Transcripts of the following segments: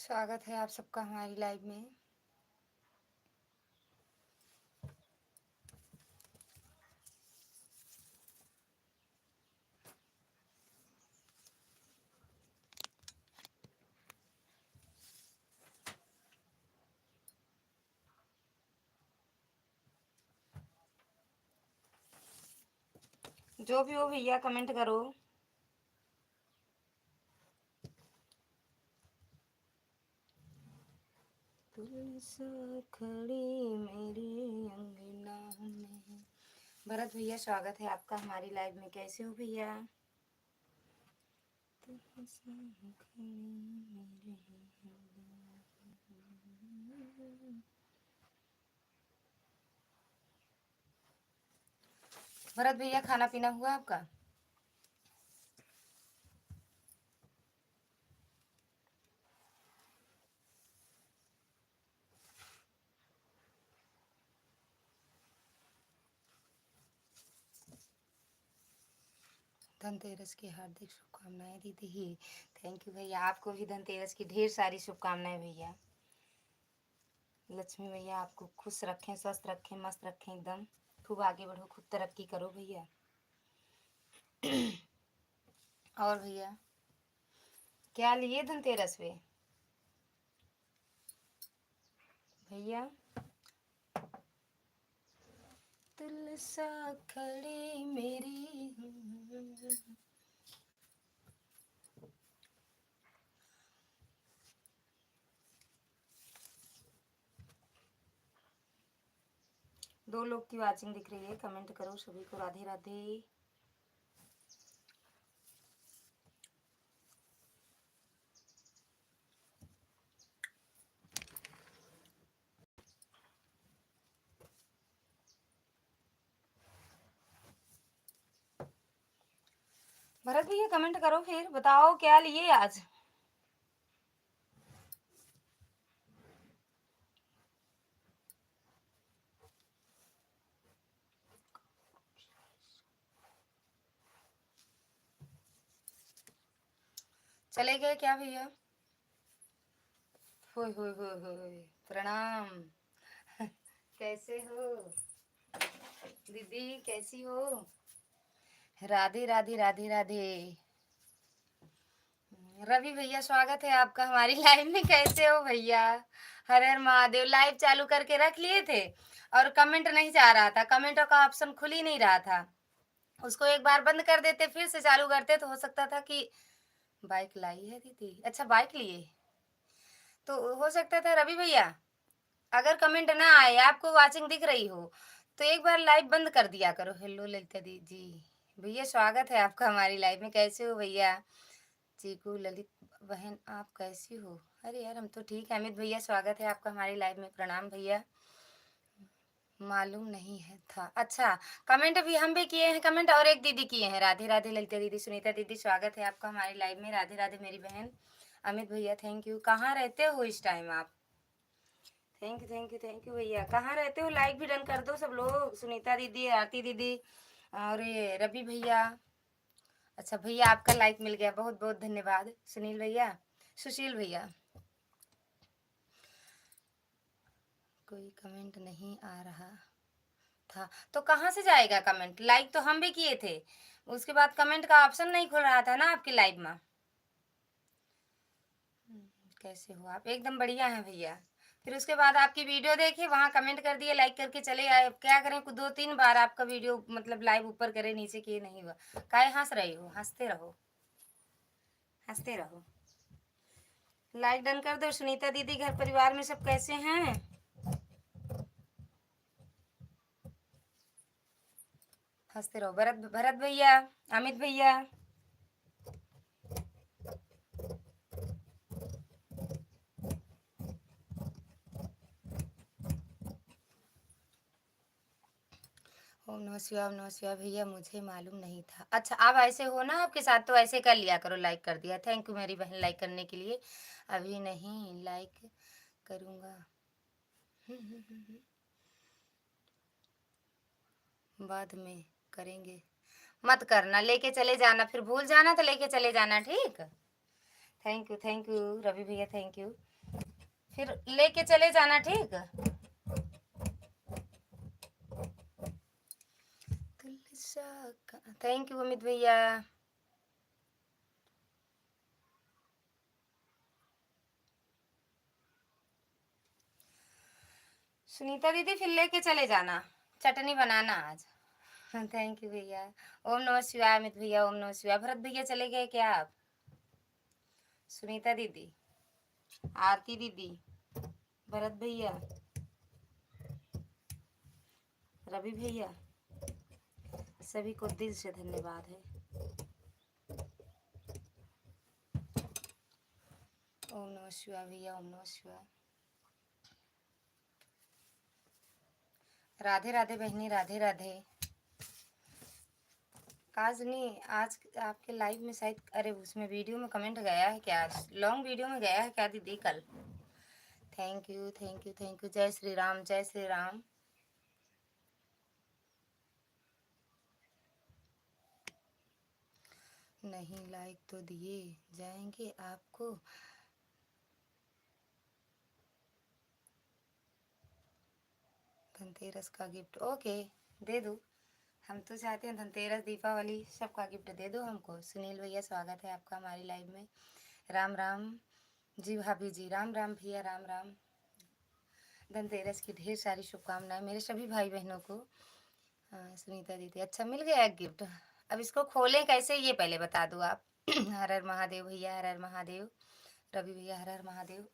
स्वागत है आप सबका हमारी लाइव में। जो भी हो भैया कमेंट करो। तुलसा खड़ी मेरे अंगना में। भरत भैया स्वागत है आपका हमारी लाइव में। कैसे हो भैया? तुलसा खड़ी मेरे भरत भैया खाना पीना हुआ आपका? धनतेरस की हार्दिक शुभकामनाएं दीदी। थैंक यू भैया, आपको भी धनतेरस की ढेर सारी शुभकामनाएं भैया। लक्ष्मी भैया आपको खुश रखें, स्वस्थ रखें, मस्त रखें, एकदम खूब आगे बढ़ो, खूब तरक्की करो भैया। और भैया क्या लिए धनतेरस पे भैया? तुलसा खड़ी मेरी। दो लोग की वाचिंग दिख रही है, कमेंट करो सभी को। राधे राधे। भरत भैया कमेंट करो, फिर बताओ क्या लिए आज। चले गए क्या भैया? होय होय होय होय, प्रणाम। कैसे हो दीदी, कैसी हो? राधे राधे राधे राधे। रवि भैया स्वागत है आपका हमारी लाइव में। कैसे हो भैया? हर हर महादेव। लाइव चालू करके रख लिए थे और कमेंट नहीं जा रहा था, कमेंटों का ऑप्शन खुल ही नहीं रहा था। उसको एक बार बंद कर देते, फिर से चालू करते तो हो सकता था कि बाइक लाई है दीदी। अच्छा बाइक लिए तो हो सकता था रवि भैया, अगर कमेंट ना आए, आपको वाचिंग दिख रही हो तो एक बार लाइव बंद कर दिया करो। हेलो ललिता दी जी। भैया स्वागत है आपका हमारी लाइव में। कैसे हो भैया? चीकू ललित बहन आप कैसी हो? अरे यार हम तो ठीक है। अमित भैया स्वागत है आपका हमारी लाइव में। प्रणाम भैया। मालूम नहीं है था। अच्छा कमेंट भी हम भी किए हैं, कमेंट और एक दीदी किए हैं। राधे राधे ललिता दीदी, सुनीता दीदी स्वागत है आपका हमारी लाइव में। राधे राधे मेरी बहन। अमित भैया थैंक यू। कहाँ रहते हो इस टाइम आप? Thank you thank you thank you भैया। कहाँ रहते हो? लाइक भी डन कर दो सब लोग। सुनीता दीदी, आरती दीदी और ये रवि भैया। अच्छा भैया आपका लाइक मिल गया, बहुत बहुत धन्यवाद। सुनील भैया, सुशील भैया। कोई कमेंट नहीं आ रहा था तो कहाँ से जाएगा कमेंट? लाइक तो हम भी किए थे, उसके बाद कमेंट का ऑप्शन नहीं खुल रहा था ना आपकी लाइव में। कैसे हो आप? एकदम बढ़िया है भैया। फिर उसके बाद आपकी वीडियो देखे, वहाँ कमेंट कर दिए, लाइक करके चले आए। क्या करें, कुछ 2-3 बार आपका वीडियो मतलब लाइव ऊपर करे नीचे किए, नहीं हुआ। काहे हंस रही हो? हंसते रहो, हंसते रहो। लाइक डन कर दो। सुनीता दीदी घर परिवार में सब कैसे हैं? हंसते रहो। भरत भरत भैया, अमित भैया। ओम नमः शिवाय, ओम नमः शिवाय। भैया मुझे मालूम नहीं था। अच्छा अब ऐसे हो ना आपके साथ, तो ऐसे कर लिया करो। लाइक कर दिया, थैंक यू मेरी बहन लाइक करने के लिए। अभी नहीं लाइक करूँगा। बाद में करेंगे। मत करना, लेके चले जाना, फिर भूल जाना तो लेके चले जाना, ठीक। थैंक यू रवि भैया, थैंक यू। फिर लेके चले जाना, ठीक। थैंक यू अमित भैया। सुनीता दीदी फिर लेके चले जाना, चटनी बनाना आज। थैंक यू भैया। ओम नमः शिवाय अमित भैया, ओम नमः शिवाय। भरत भैया चले गए क्या आप? सुनीता दीदी, आरती दीदी, भरत भैया, रवि भैया, सभी को दिल से धन्यवाद है। ओम नमः शिवाय भैया, ओम नमः शिवाय। राधे राधे बहनी, राधे राधे। आज नहीं, आज आपके लाइव में शायद, अरे उसमें वीडियो में कमेंट गया है क्या? लॉन्ग वीडियो में गया है क्या दीदी कल? Thank you thank you thank you. जय श्री राम, जय श्री राम। नहीं लाइक तो दिए जाएंगे आपको। धनतेरस का गिफ्ट ओके, दे दो। हम तो चाहते हैं धनतेरस दीपावली सबका गिफ्ट दे दो हमको। सुनील भैया स्वागत है आपका हमारी लाइव में। राम राम जी भाभी जी, राम राम भैया, राम राम। धनतेरस की ढेर सारी शुभकामनाएं मेरे सभी भाई बहनों को। सुनीता दीदी, अच्छा मिल गया एक गिफ्ट। अब इसको खोलें कैसे ये पहले बता दो आप। हर हर महादेव भैया, हर हर महादेव। रवि भैया, हर हर महादेव।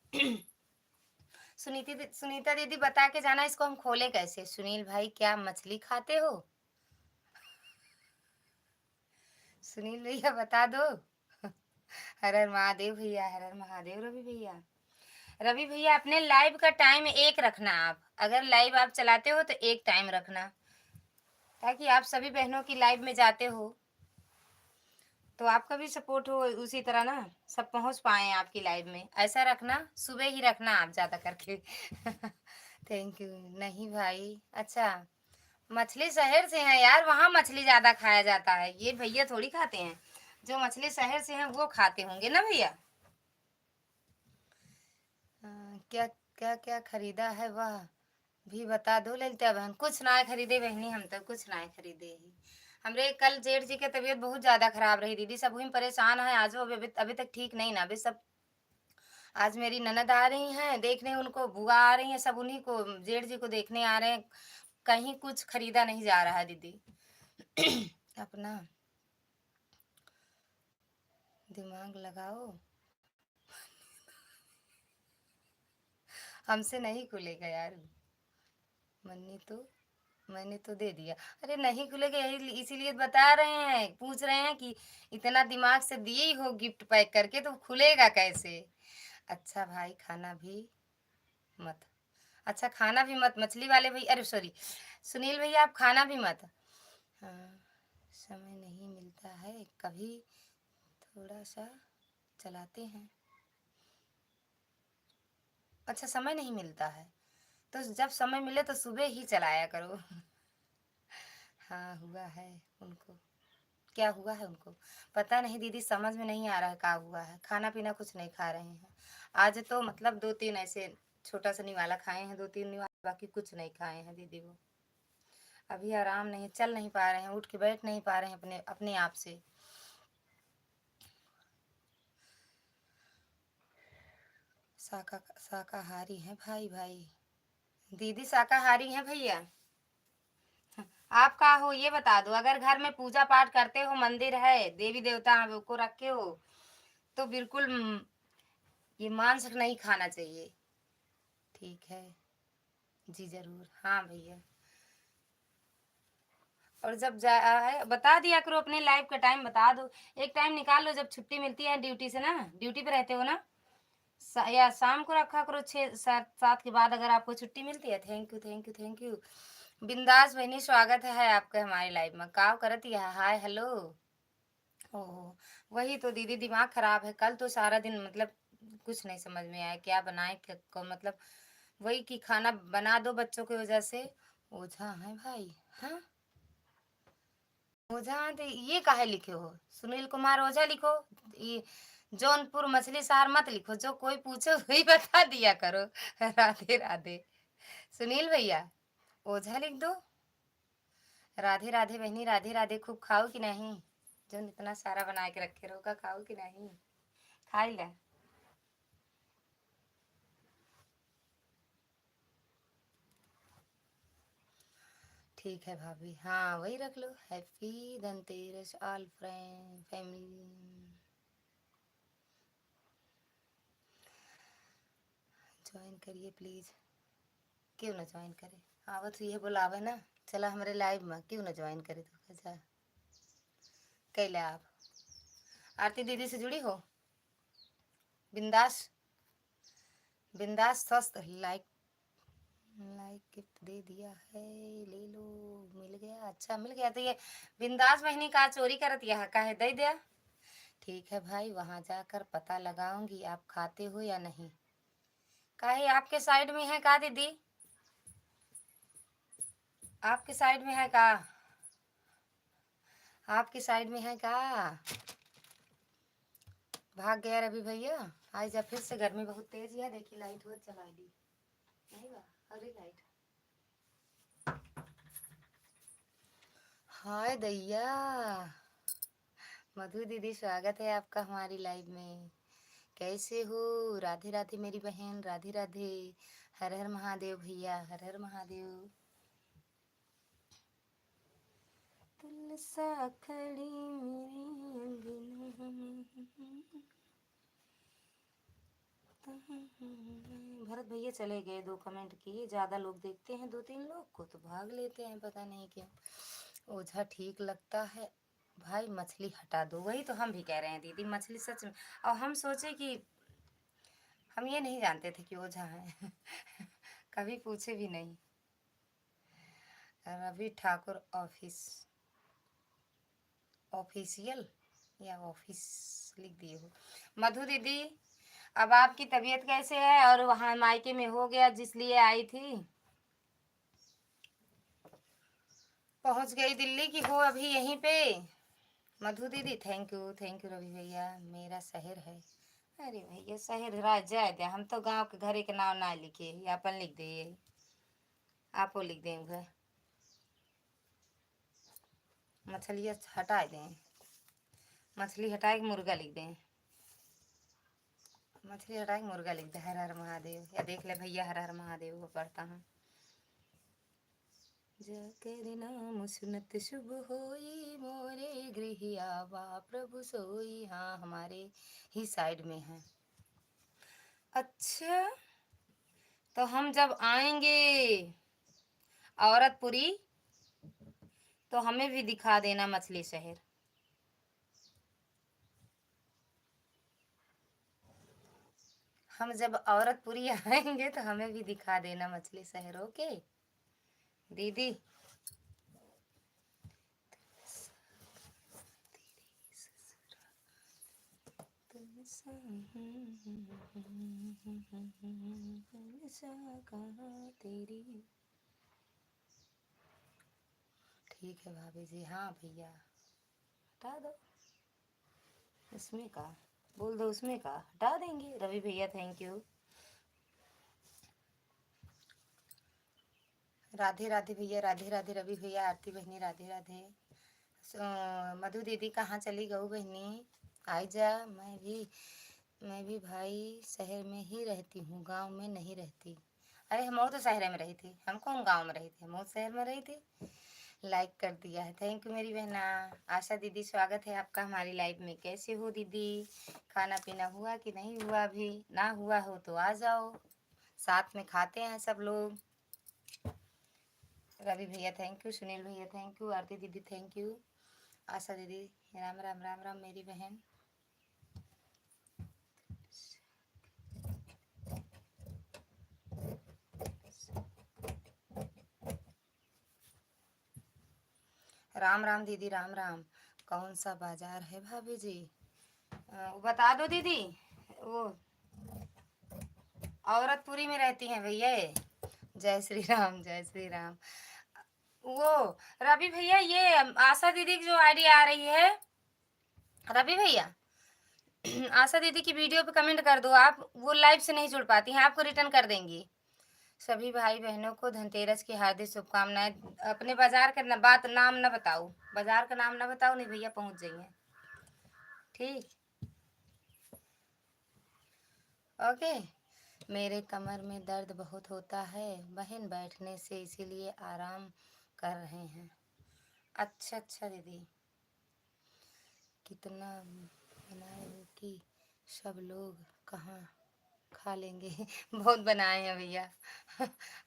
सुनीता दीदी बता के जाना इसको हम खोले कैसे। सुनील भाई, क्या मछली खाते हो? सुनील भैया बता दो। हर हर महादेव भैया, हर हर महादेव। रवि भैया, रवि भैया अपने लाइव का टाइम एक रखना। आप अगर लाइव आप चलाते हो तो एक टाइम रखना, ताकि आप सभी बहनों की लाइव में जाते हो तो आपका भी सपोर्ट हो उसी तरह ना, सब पहुंच पाए आपकी लाइव में। ऐसा रखना, सुबह ही रखना आप ज्यादा करके। Thank you. नहीं भाई, अच्छा मछली शहर से है यार, वहाँ मछली ज्यादा खाया जाता है, ये भैया थोड़ी खाते हैं। जो मछली शहर से है वो खाते होंगे ना भैया। क्या क्या क्या खरीदा है वह भी बता दो ललिता बहन। कुछ ना खरीदे बहनी, हम तो कुछ ना खरीदे ही। हमरे कल जेठ जी की तबीयत बहुत ज्यादा खराब रही दीदी, सब वही परेशान है। आज वो अभी तक ठीक नहीं ना, अभी सब। आज मेरी ननद आ रही हैं देखने, उनको बुआ आ रही हैं, सब उन्हीं को जेठ जी को देखने आ रहे हैं। कहीं कुछ खरीदा नहीं जा रहा है दीदी। अपना दिमाग लगाओ, हमसे नहीं खुलेगा यार। मन्नी तो मैंने तो दे दिया। अरे नहीं खुलेगा, यही इसीलिए बता रहे हैं, पूछ रहे हैं कि इतना दिमाग से दिए ही हो गिफ्ट पैक करके तो खुलेगा कैसे। अच्छा भाई खाना भी मत, अच्छा खाना भी मत मछली वाले भाई, अरे सॉरी सुनील भैया, आप खाना भी मत। हाँ, समय नहीं मिलता है कभी, थोड़ा सा चलाते हैं। अच्छा समय नहीं मिलता है, तो जब समय मिले तो सुबह ही चलाया करो। हाँ हुआ है उनको, क्या हुआ है उनको पता नहीं दीदी, समझ में नहीं आ रहा है क्या हुआ है। खाना पीना कुछ नहीं खा रहे हैं आज तो, मतलब 2-3 ऐसे छोटा सा निवाला खाए हैं, 2-3 निवाला, बाकी कुछ नहीं खाए हैं दीदी। वो अभी आराम नहीं, चल नहीं पा रहे हैं, उठ के बैठ नहीं पा रहे हैं अपने अपने आप से। शाकाहारी हैं भाई भाई, दीदी शाकाहारी हैं भैया। आप का हो ये बता दो, अगर घर में पूजा पाठ करते हो, मंदिर है, देवी देवता को रखे हो, तो बिल्कुल ये मांस नहीं खाना चाहिए। ठीक है जी जरूर, हाँ भैया। और जब जा है बता दिया करो, अपने लाइफ का टाइम बता दो, एक टाइम निकाल लो जब छुट्टी मिलती है ड्यूटी से ना, ड्यूटी पे रहते हो ना, या शाम को रखा करो 6-7 के बाद अगर आपको छुट्टी मिलती है। Thank you thank you thank you. बिंदास बहनी स्वागत है आपका हमारी लाइफ में। काव करती है, हाय हेलो। ओह वही तो दीदी, दिमाग खराब है। कल तो सारा दिन मतलब कुछ नहीं समझ में आया क्या बनाए क्या को, मतलब वही कि खाना बना दो बच्चों की वजह से। ओझा है भाई, हाँ ओझा तो ये काहे लिखे हो, सुनील कुमार ओझा लिखो। ये जौनपुर मछली शहर मत लिखो, जो कोई पूछे वही बता दिया करो। राधे राधे। सुनील भैया, ओझा लिख दो। राधे राधे बहनी, राधे राधे। खूब खाओ कि नहीं? जो इतना सारा बना के रखे रहोगा, खाओ कि नहीं? खा ले। ठीक है भाभी, हाँ वही रख लो। Happy Dhanteras all friend family. Join करिए प्लीज। क्यों ना ज्वाइन करे? हाँ तो ये बुलावे ना, चला हमारे लाइव में, क्यों ना ज्वाइन करे? तो कैसा कैले आप? आरती दीदी से जुड़ी हो? बिंदास बिंदास स्वस्थ। लाइक गिफ्ट दे दिया है, ले लो। मिल गया? अच्छा मिल गया। तो ये बिंदास बहनी का चोरी करत यह का है, दे दिया। ठीक है भाई, वहां जाकर पता लगाऊंगी आप खाते हो या नहीं। काहे आपके साइड में है का दीदी? आपके साइड में है का? आपकी साइड में है का? भाग गया रवि भैया। आज जा फिर से, गर्मी बहुत तेज है। देखी लाइट हो चला दी नहीं बा। अरे लाइट, हाय दैया। मधु दीदी, स्वागत है आपका हमारी लाइव में। कैसे हो? राधे राधे मेरी बहन, राधे राधे। हर हर महादेव भैया, हर हर महादेव। तुलसा खड़ी मेरे अंगना। भरत भैया चले गए, 2 कमेंट किए। ज्यादा लोग देखते हैं, 2-3 लोग को तो भाग लेते हैं, पता नहीं क्यों। ओझा ठीक लगता है भाई, मछली हटा दो। वही तो हम भी कह रहे हैं दीदी, मछली सच में। और हम सोचे कि हम ये नहीं जानते थे कि ओझा है। कभी पूछे भी नहीं। रवि ठाकुर ऑफिस, ऑफिशियल या ऑफिस लिख दिए हो। मधु दीदी, अब आपकी तबीयत कैसे है? और वहाँ मायके में हो गया जिसलिए आई थी? पहुँच गई दिल्ली की हो अभी यहीं पे? मधु दीदी, थैंक यू रवि भैया। मेरा शहर है। अरे भैया शहर राज जाए दे, हम तो गांव के घरे के नाम ना लिखे, अपन लिख दे। आपो लिख देंगे। मछली हटा दें, मछली हटाए के मुर्गा लिख दें। मछली हटाए के मुर्गा लिख दे। हर हर महादेव, या देख ले भैया, हर हर महादेव को पढ़ता हूँ। जाकर नाम सुनत शुभ होई, मोरे गृह आवा प्रभु सोई। हाँ हमारे ही साइड में है। अच्छा, तो हम जब आएंगे औरतपुरी तो हमें भी दिखा देना मछली शहर। हम जब औरतपुरी आएंगे तो हमें भी दिखा देना मछली शहर। ओके दीदी। तेरी। ठीक है भाभी जी। हाँ भैया हटा दो, उसमें का बोल दो, उसमें का हटा देंगे। रवि भैया थैंक यू। राधे राधे भैया, राधे राधे रवि भैया, आरती बहनी राधे राधे। मधु दीदी कहाँ चली गऊ बहनी? आई जा। मैं भी भाई शहर में ही रहती हूँ, गांव में नहीं रहती। अरे हम तो शहर में रही थी, हम कौन गांव में रही थी, हम शहर में रही थी। लाइक कर दिया है, थैंक यू मेरी बहना। आशा दीदी, स्वागत है आपका हमारी लाइव में। कैसे हो दीदी? खाना पीना हुआ कि नहीं हुआ? अभी ना हुआ हो तो आ जाओ, साथ में खाते हैं सब लोग। रवि भैया थैंक यू, सुनील भैया थैंक यू, आरती दीदी थैंक यू, आशा दीदी राम राम राम राम मेरी बहन। राम राम दीदी, राम राम। कौन सा बाजार है भाभी जी? बता दो दीदी। वो औरतपुरी में रहती हैं भैया। जय श्री राम, जय श्री राम। वो रवि भैया, ये आशा दीदी की जो आईडी आ रही है, रवि भैया आशा दीदी की वीडियो पे कमेंट कर दो आप, वो लाइव से नहीं जुड़ पाती हैं, आपको रिटर्न कर देंगी। सभी भाई बहनों को धनतेरस की हार्दिक शुभकामनाएं। अपने बाजार का नाम ना बताओ, बाजार का नाम ना बताओ, नहीं भैया पहुंच जाइए। ठीक, ओके। मेरे कमर में दर्द बहुत होता है बहन बैठने से, इसीलिए आराम कर रहे हैं। अच्छा अच्छा दीदी, कितना बनाए हो कि सब लोग कहाँ खा लेंगे। बहुत बनाए हैं भैया।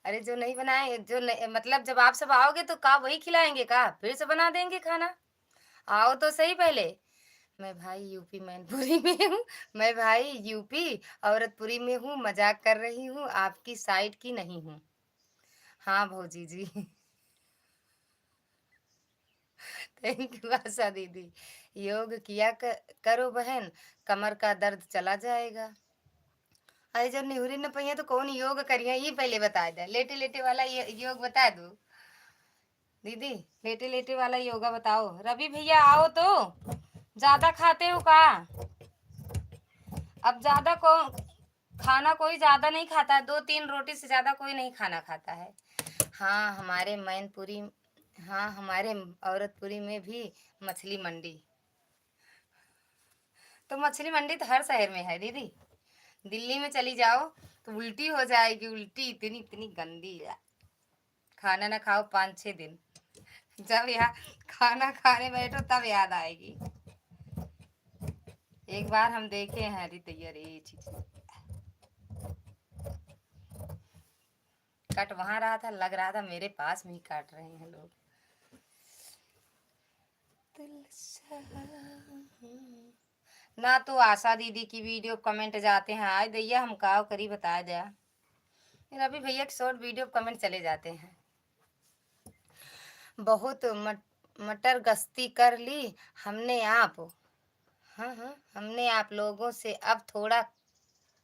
अरे जो नहीं बनाए, जो नहीं, मतलब जब आप सब आओगे तो का वही खिलाएंगे, का फिर से बना देंगे खाना। आओ तो सही पहले। मैं भाई यूपी मैनपुरी में हूँ। मैं भाई यूपी औरतपुरी में हूँ, मजाक कर रही हूँ, आपकी साइड की नहीं हूँ। हाँ भौजी जी। थैंक यू आशा दीदी। योग किया करो बहन, कमर का दर्द चला जाएगा। अरे जब निहुरी न पहिया तो कौन योग करिए, ये पहले बता दे। लेटे लेटे वाला योग बता दो दीदी। लेटे लेटे वाला योगा बताओ। रवि भैया आओ तो। ज्यादा खाते हो का? अब ज्यादा को खाना कोई ज्यादा नहीं खाता है, 2-3 रोटी से ज्यादा कोई नहीं खाना खाता है। हाँ हमारे मैनपुरी, हाँ हमारे औरतपुरी में भी मछली मंडी। तो मछली मंडी तो हर शहर में है दीदी। दिल्ली में चली जाओ तो उल्टी हो जाएगी, उल्टी इतनी इतनी गंदी। खाना ना खाओ 5-6 दिन, जब यहाँ खाना खाने बैठो तब याद आएगी। एक बार हम देखे हैं, अरे तैयार ये चीज कट वहां रहा था, लग रहा था मेरे पास में ही काट रहे हैं लोग। ना तो आशा दीदी की वीडियो कमेंट जाते हैं, आए दैया हम काव करी बता दिया। अभी भैया के शॉर्ट वीडियो कमेंट चले जाते हैं। बहुत मटर गश्ती कर ली हमने आप। हाँ हाँ, हमने आप लोगों से, अब थोड़ा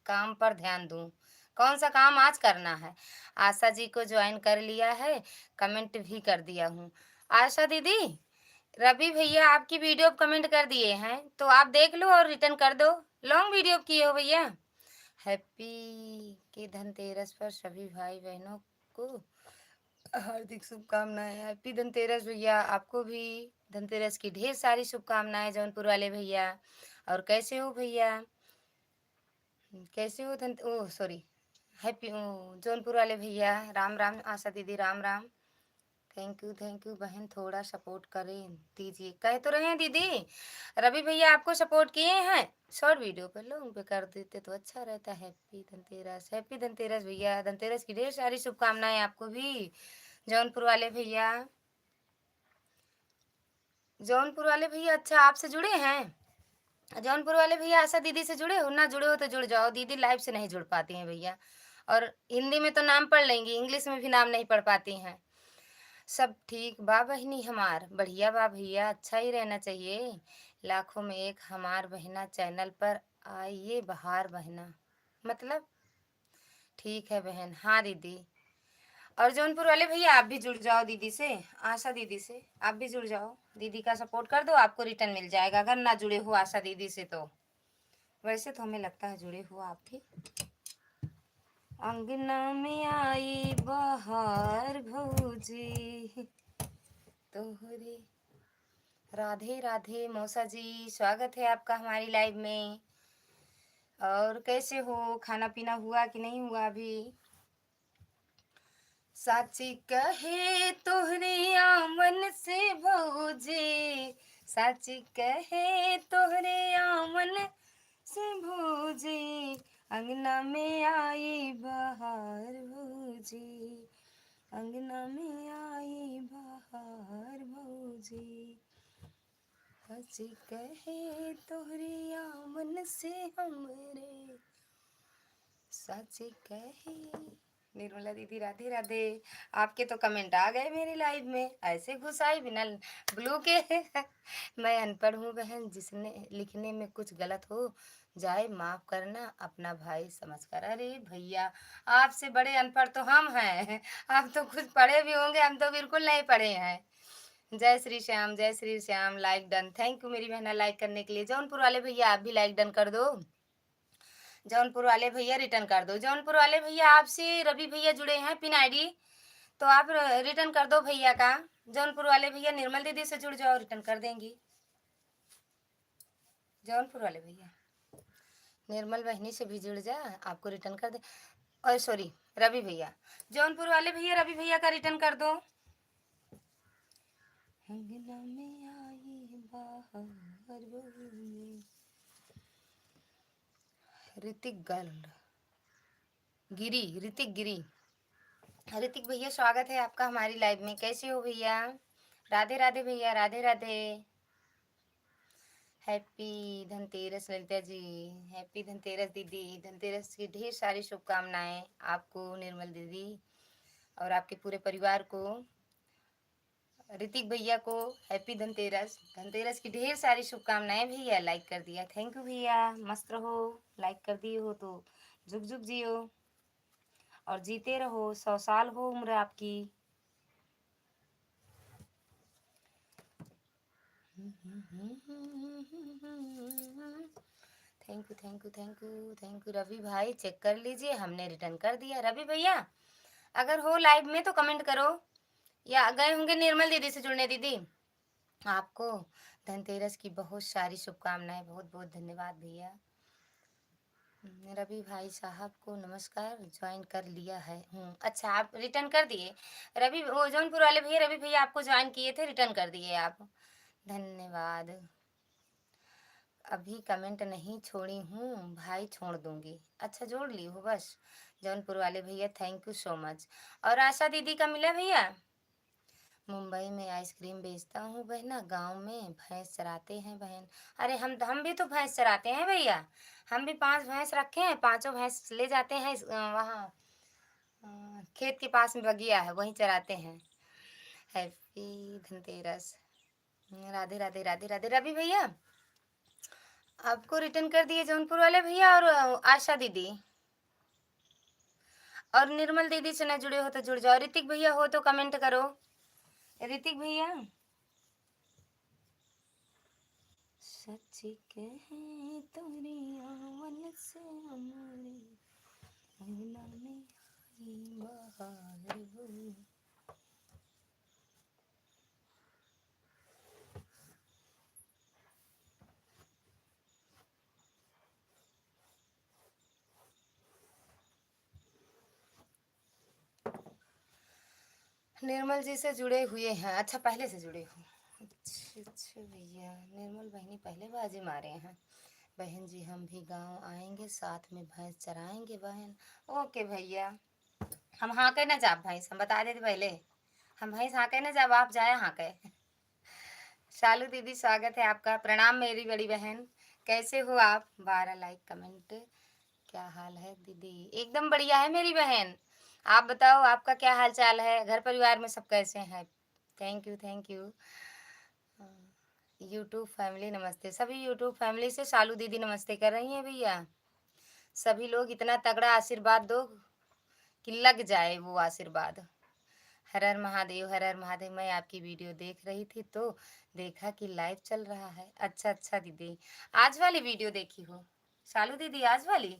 काम पर ध्यान दूं। कौन सा काम आज करना है? आशा जी को ज्वाइन कर लिया है, कमेंट भी कर दिया हूँ। आशा दीदी, रवि भैया आपकी वीडियो कमेंट कर दिए हैं, तो आप देख लो और रिटर्न कर दो। लॉन्ग वीडियो किए हो भैया। हैप्पी के धनतेरस पर सभी भाई बहनों को हार्दिक शुभकामनाएं। हैप्पी धनतेरस भैया, आपको भी धनतेरस की ढेर सारी शुभकामनाएं जौनपुर वाले भैया। और कैसे हो भैया? कैसे हो धन ओ सॉरी, हैप्पी जौनपुर वाले भैया। राम राम आशा दीदी, राम राम। थैंक यू बहन, थोड़ा सपोर्ट करें दीजिए। कह तो रहे हैं दीदी, रवि भैया आपको सपोर्ट किए हैं, शॉर्ट वीडियो पे लोग पे कर देते तो अच्छा रहता। हैप्पी धनतेरस, हैप्पी धनतेरस भैया, धनतेरस की ढेर सारी शुभकामनाएं आपको भी। जौनपुर वाले भैया, जौनपुर वाले भैया, अच्छा आपसे जुड़े हैं? जौनपुर वाले भैया आशा दीदी से जुड़े हो? ना जुड़े हो तो जुड़ जाओ, दीदी लाइव से नहीं जुड़ पाती हैं भैया। और हिंदी में तो नाम पढ़ लेंगी, इंग्लिश में भी नाम नहीं पढ़ पाती हैं। सब ठीक बा बहिनी हमार, बढ़िया बा भैया, अच्छा ही रहना चाहिए। लाखों में एक हमार बहिना चैनल पर आइए बहार बहना, मतलब ठीक है बहन। हाँ दीदी। और जौनपुर वाले भैया आप भी जुड़ जाओ दीदी से, आशा दीदी से आप भी जुड़ जाओ। दीदी का सपोर्ट कर दो, आपको रिटर्न मिल जाएगा अगर ना जुड़े हो आशा दीदी से तो। वैसे तो हमें लगता है जुड़े हो आप भी। अंगना में आई बहार भौजी तोहरे। राधे राधे मौसा जी, स्वागत है आपका हमारी लाइव में। और कैसे हो? खाना पीना हुआ कि नहीं हुआ अभी? साची कहे तोहरे आमन से भौजी, साची कहे तोहरे आमन से भौजी, अंगना में आई बहार भौजी, अंगना में आई बहार भौजी। साची कहे तोहरे आमन से हमरे, साची कहे। निर्मला दीदी राधे राधे। आपके तो कमेंट आ गए मेरे लाइव में, ऐसे घुस आई बिना ब्लू के। मैं अनपढ़ हूँ बहन, जिसने लिखने में कुछ गलत हो जाए माफ करना, अपना भाई समझकर। अरे भैया, आपसे बड़े अनपढ़ तो हम हैं। आप तो कुछ पढ़े भी होंगे, हम तो बिल्कुल नहीं पढ़े हैं। जय Shri Shyam, like done. Thank you मेरी बहना लाइक करने के लिए। जौनपुर वाले भैया आप भी लाइक डन कर दो। जौनपुर वाले भैया रिटर्न कर दो। जौनपुर वाले भैया आपसे रवि भैया जुड़े हैं पिन आईडी, तो आप रिटर्न कर दो भैया का। जौनपुर वाले भैया निर्मल दीदी से जुड़ जाओ, रिटर्न कर देंगी। जौनपुर वाले भैया निर्मल बहनी से भी जुड़ जा, आपको रिटर्न कर दे। और सॉरी रवि भैया, जौनपुर वाले भैया रवि भैया का रिटर्न कर दो। अंगना में आई बाहर बोले। ऋतिक गर्ल गिरी, ऋतिक गिरी। ऋतिक भैया स्वागत है आपका हमारी लाइव में। कैसे हो भैया? राधे राधे भैया, राधे राधे। हैप्पी धनतेरस ललिता जी, हैप्पी धनतेरस दीदी। धनतेरस की ढेर सारी शुभकामनाएं आपको निर्मल दीदी और आपके पूरे परिवार को। ऋतिक भैया को हैप्पी धनतेरस, धनतेरस की ढेर सारी शुभकामनाएं। भैया लाइक कर दिया, थैंक यू भैया। मस्त रहो, लाइक कर दिए हो तो जुग जुग जियो और जीते रहो, 100 साल हो उम्र आपकी। Thank you thank you thank you thank you Ravi भाई। चेक कर लीजिए, हमने रिटर्न कर दिया। रवि भैया अगर हो लाइव में तो कमेंट करो, या गए होंगे निर्मल दीदी से जुड़ने। दीदी आपको धनतेरस की बहुत सारी शुभकामनाएं, बहुत बहुत धन्यवाद भैया। रवि भाई साहब को नमस्कार, ज्वाइन कर लिया है। अच्छा आप रिटर्न कर दिए। रवि वो जौनपुर वाले भैया, रवि भैया आपको ज्वाइन किए थे, रिटर्न कर दिए आप, धन्यवाद। अभी कमेंट नहीं छोड़ी हूँ भाई, छोड़ दूंगी। अच्छा जोड़ ली हो बस। जौनपुर वाले भैया थैंक यू सो मच। और आशा दीदी का मिला भैया? मुंबई में आइसक्रीम बेचता हूँ बहना, गांव में भैंस चराते हैं बहन। अरे हम भी तो भैंस चराते हैं भैया। हम भी 5 भैंस रखे हैं, 5 भैंस ले जाते हैं वहाँ खेत के पास में बगिया है, वहीं चराते हैं। हैप्पी धनतेरस, राधे राधे राधे राधे। रवि भैया आपको रिटर्न कर दिए जौनपुर वाले भैया, और आशा दीदी और निर्मल दीदी से न जुड़े हो तो जुड़ जाओ। ऋतिक भैया हो तो कमेंट करो। ऋतिक भैया सच कहे तोरी आवन से हमारी अंगना में आई बाहर बोली। निर्मल जी से जुड़े हुए हैं? अच्छा पहले से जुड़े हो। अच्छा भैया, निर्मल बहनी पहले बाजी मारे हैं। बहन जी हम भी गांव आएंगे, साथ में भैंस चराएंगे बहन। ओके भैया, हम हाँ के ना जाब भैंस, हम बता देते पहले, हम भैंस हाँ के ना जब आप जाए हाँ के। शालू दीदी स्वागत है आपका, प्रणाम मेरी बड़ी बहन। कैसे हो आप? 12 लाइक कमेंट। क्या हाल है दीदी? एकदम बढ़िया है मेरी बहन। आप बताओ आपका क्या हाल चाल है? घर परिवार में सब कैसे हैं? Thank you thank you. YouTube family नमस्ते। सभी यूट्यूब फैमिली से शालू दीदी नमस्ते कर रही हैं भैया। सभी लोग इतना तगड़ा आशीर्वाद दो कि लग जाए वो आशीर्वाद। हर हर महादेव, हर हर महादेव। मैं आपकी वीडियो देख रही थी तो देखा कि लाइव चल रहा है। अच्छा अच्छा दीदी, आज वाली वीडियो देखी हो शालू दीदी? आज वाली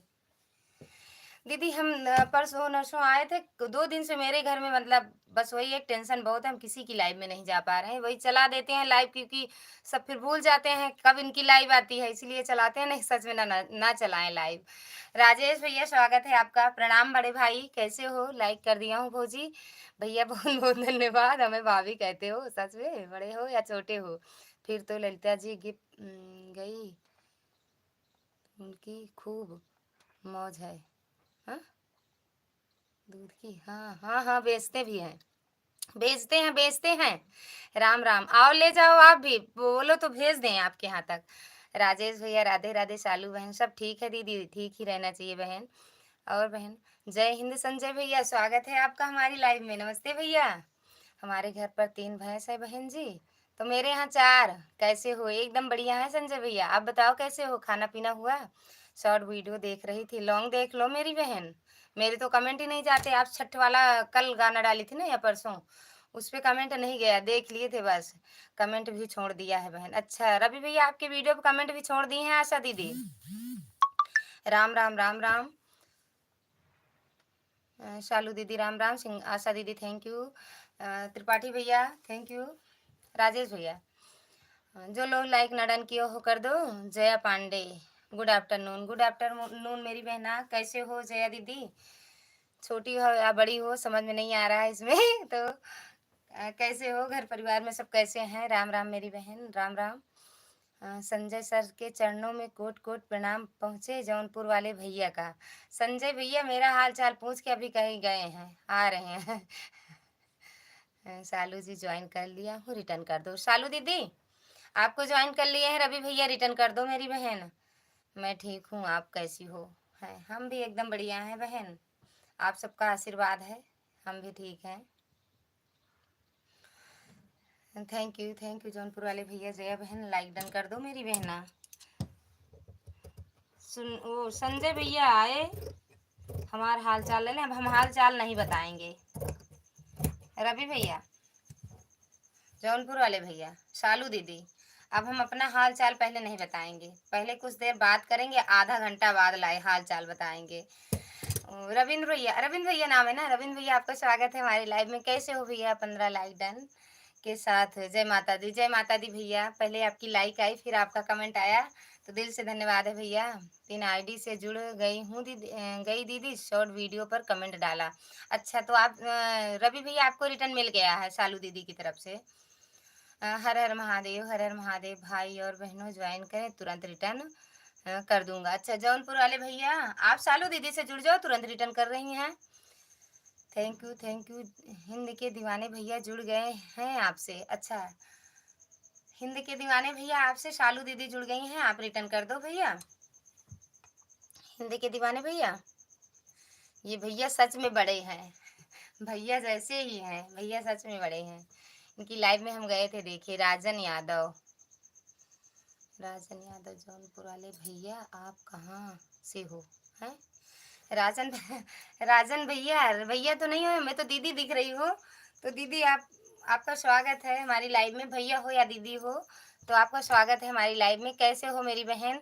दीदी हम परसों नरसों आए थे, 2 दिन से मेरे घर में मतलब बस वही एक टेंशन बहुत है, हम किसी की लाइव में नहीं जा पा रहे हैं। वही चला देते हैं लाइव, क्योंकि सब फिर भूल जाते हैं कब इनकी लाइव आती है, इसलिए चलाते हैं। नहीं सच में ना चलाएं लाइव। राजेश भैया स्वागत है आपका, प्रणाम बड़े भाई। कैसे हो? लाइक कर दिया हूँ भौजी। भैया बहुत बहुत धन्यवाद। हमें भाभी कहते हो, सच में बड़े हो या छोटे हो। फिर तो ललिता जी गिफ्ट गई, उनकी खूब मौज है। हाँ दूध की, हाँ हाँ हाँ बेचते भी हैं, बेचते हैं बेचते हैं। राम राम, आओ ले जाओ, आप भी बोलो तो भेज दें आपके यहाँ तक। राजेश भैया राधे राधे। शालू बहन सब ठीक है दीदी? ठीक ही रहना चाहिए बहन। और बहन जय हिंद। संजय भैया स्वागत है आपका हमारी लाइव में। नमस्ते भैया। हमारे घर पर 3 भैंस है बहन जी, तो मेरे यहाँ 4। कैसे हो? एकदम बढ़िया है संजय भैया। आप बताओ कैसे हो? खाना पीना हुआ? शॉर्ट वीडियो देख रही थी, लॉन्ग देख लो मेरी बहन। मेरे तो कमेंट ही नहीं जाते। आप छठ वाला कल गाना डाली थी ना या परसों, उस पे कमेंट नहीं गया, देख लिए थे बस। कमेंट भी छोड़ दिया है बहन। अच्छा, रवि भैया आपके वीडियो पे कमेंट भी छोड़ दिए हैं आशा दीदी। राम राम राम राम। शालू दीदी राम राम, सिंह आशा दीदी थैंक यू, त्रिपाठी भैया थैंक यू, राजेश भैया। जो लोग लाइक न डन किए हो कर दो। Jaya Pandey good afternoon, good afternoon मेरी बहना, कैसे हो जया दीदी? छोटी हो या बड़ी हो समझ में नहीं आ रहा है इसमें तो कैसे हो, घर परिवार में सब कैसे हैं? राम राम मेरी बहन, राम राम। संजय सर के चरणों में कोट कोट प्रणाम पहुँचे जौनपुर वाले भैया का। संजय भैया मेरा हाल चाल पूछ के अभी कहीं गए हैं, आ रहे हैं शालू जी ज्वाइन कर लिया हूँ, रिटर्न कर दो। शालू दीदी आपको ज्वाइन कर लिए हैं, रवि भैया रिटर्न कर दो मेरी बहन। मैं ठीक हूँ, आप कैसी हो? हैं हम भी एकदम बढ़िया हैं बहन, आप सबका आशीर्वाद है, हम भी ठीक हैं। थैंक यू जौनपुर वाले भैया। जया बहन लाइक डन कर दो मेरी बहना। सुन वो संजय भैया आए, हमारा हाल चाल ले लें। अब हम हाल चाल नहीं बताएंगे रवि भैया, जौनपुर वाले भैया, शालू दीदी, अब हम अपना हाल चाल पहले नहीं बताएंगे, पहले कुछ देर बात करेंगे, आधा घंटा बाद लाए हाल चाल बताएंगे। रविंद्र भैया नाम है ना? रविंद्र भैया आपका स्वागत है हमारे लाइव में। कैसे हो भैया? 15 लाइक डन के साथ जय माता दी, जय माता दी भैया। पहले आपकी लाइक आई, फिर आपका कमेंट आया, तो दिल से धन्यवाद है भैया। पिन आईडी से जुड़ गई हूँ दीदी, गई दीदी, शॉर्ट वीडियो पर कमेंट डाला। अच्छा, तो आप रवि भैया आपको रिटर्न मिल गया है शालू दीदी की तरफ से। हर हर महादेव, हर हर महादेव। भाई और बहनों ज्वाइन करें, तुरंत रिटर्न कर दूंगा। अच्छा, जौनपुर वाले भैया आप शालू दीदी से जुड़ जाओ, तुरंत रिटर्न कर रही हैं। Thank you. हिंद के दीवाने भैया जुड़ गए हैं आपसे। अच्छा, हिंद के दीवाने भैया आपसे शालू दीदी जुड़ गई हैं, आप रिटर्न कर दो भैया। हिंद के दीवाने भैया, ये भैया सच में बड़े हैं, भैया जैसे ही हैं, भैया सच में बड़े हैं। इनकी लाइव में हम गए थे, देखिए राजन यादव, राजन यादव जौनपुर वाले भैया, आप कहाँ से हो? हैं राजन राजन भैया, भैया तो नहीं हो, मैं तो दीदी दिख रही हूँ। तो दीदी आपका स्वागत है हमारी लाइव में, भैया हो या दीदी हो तो आपका स्वागत है हमारी लाइव में। कैसे हो मेरी बहन?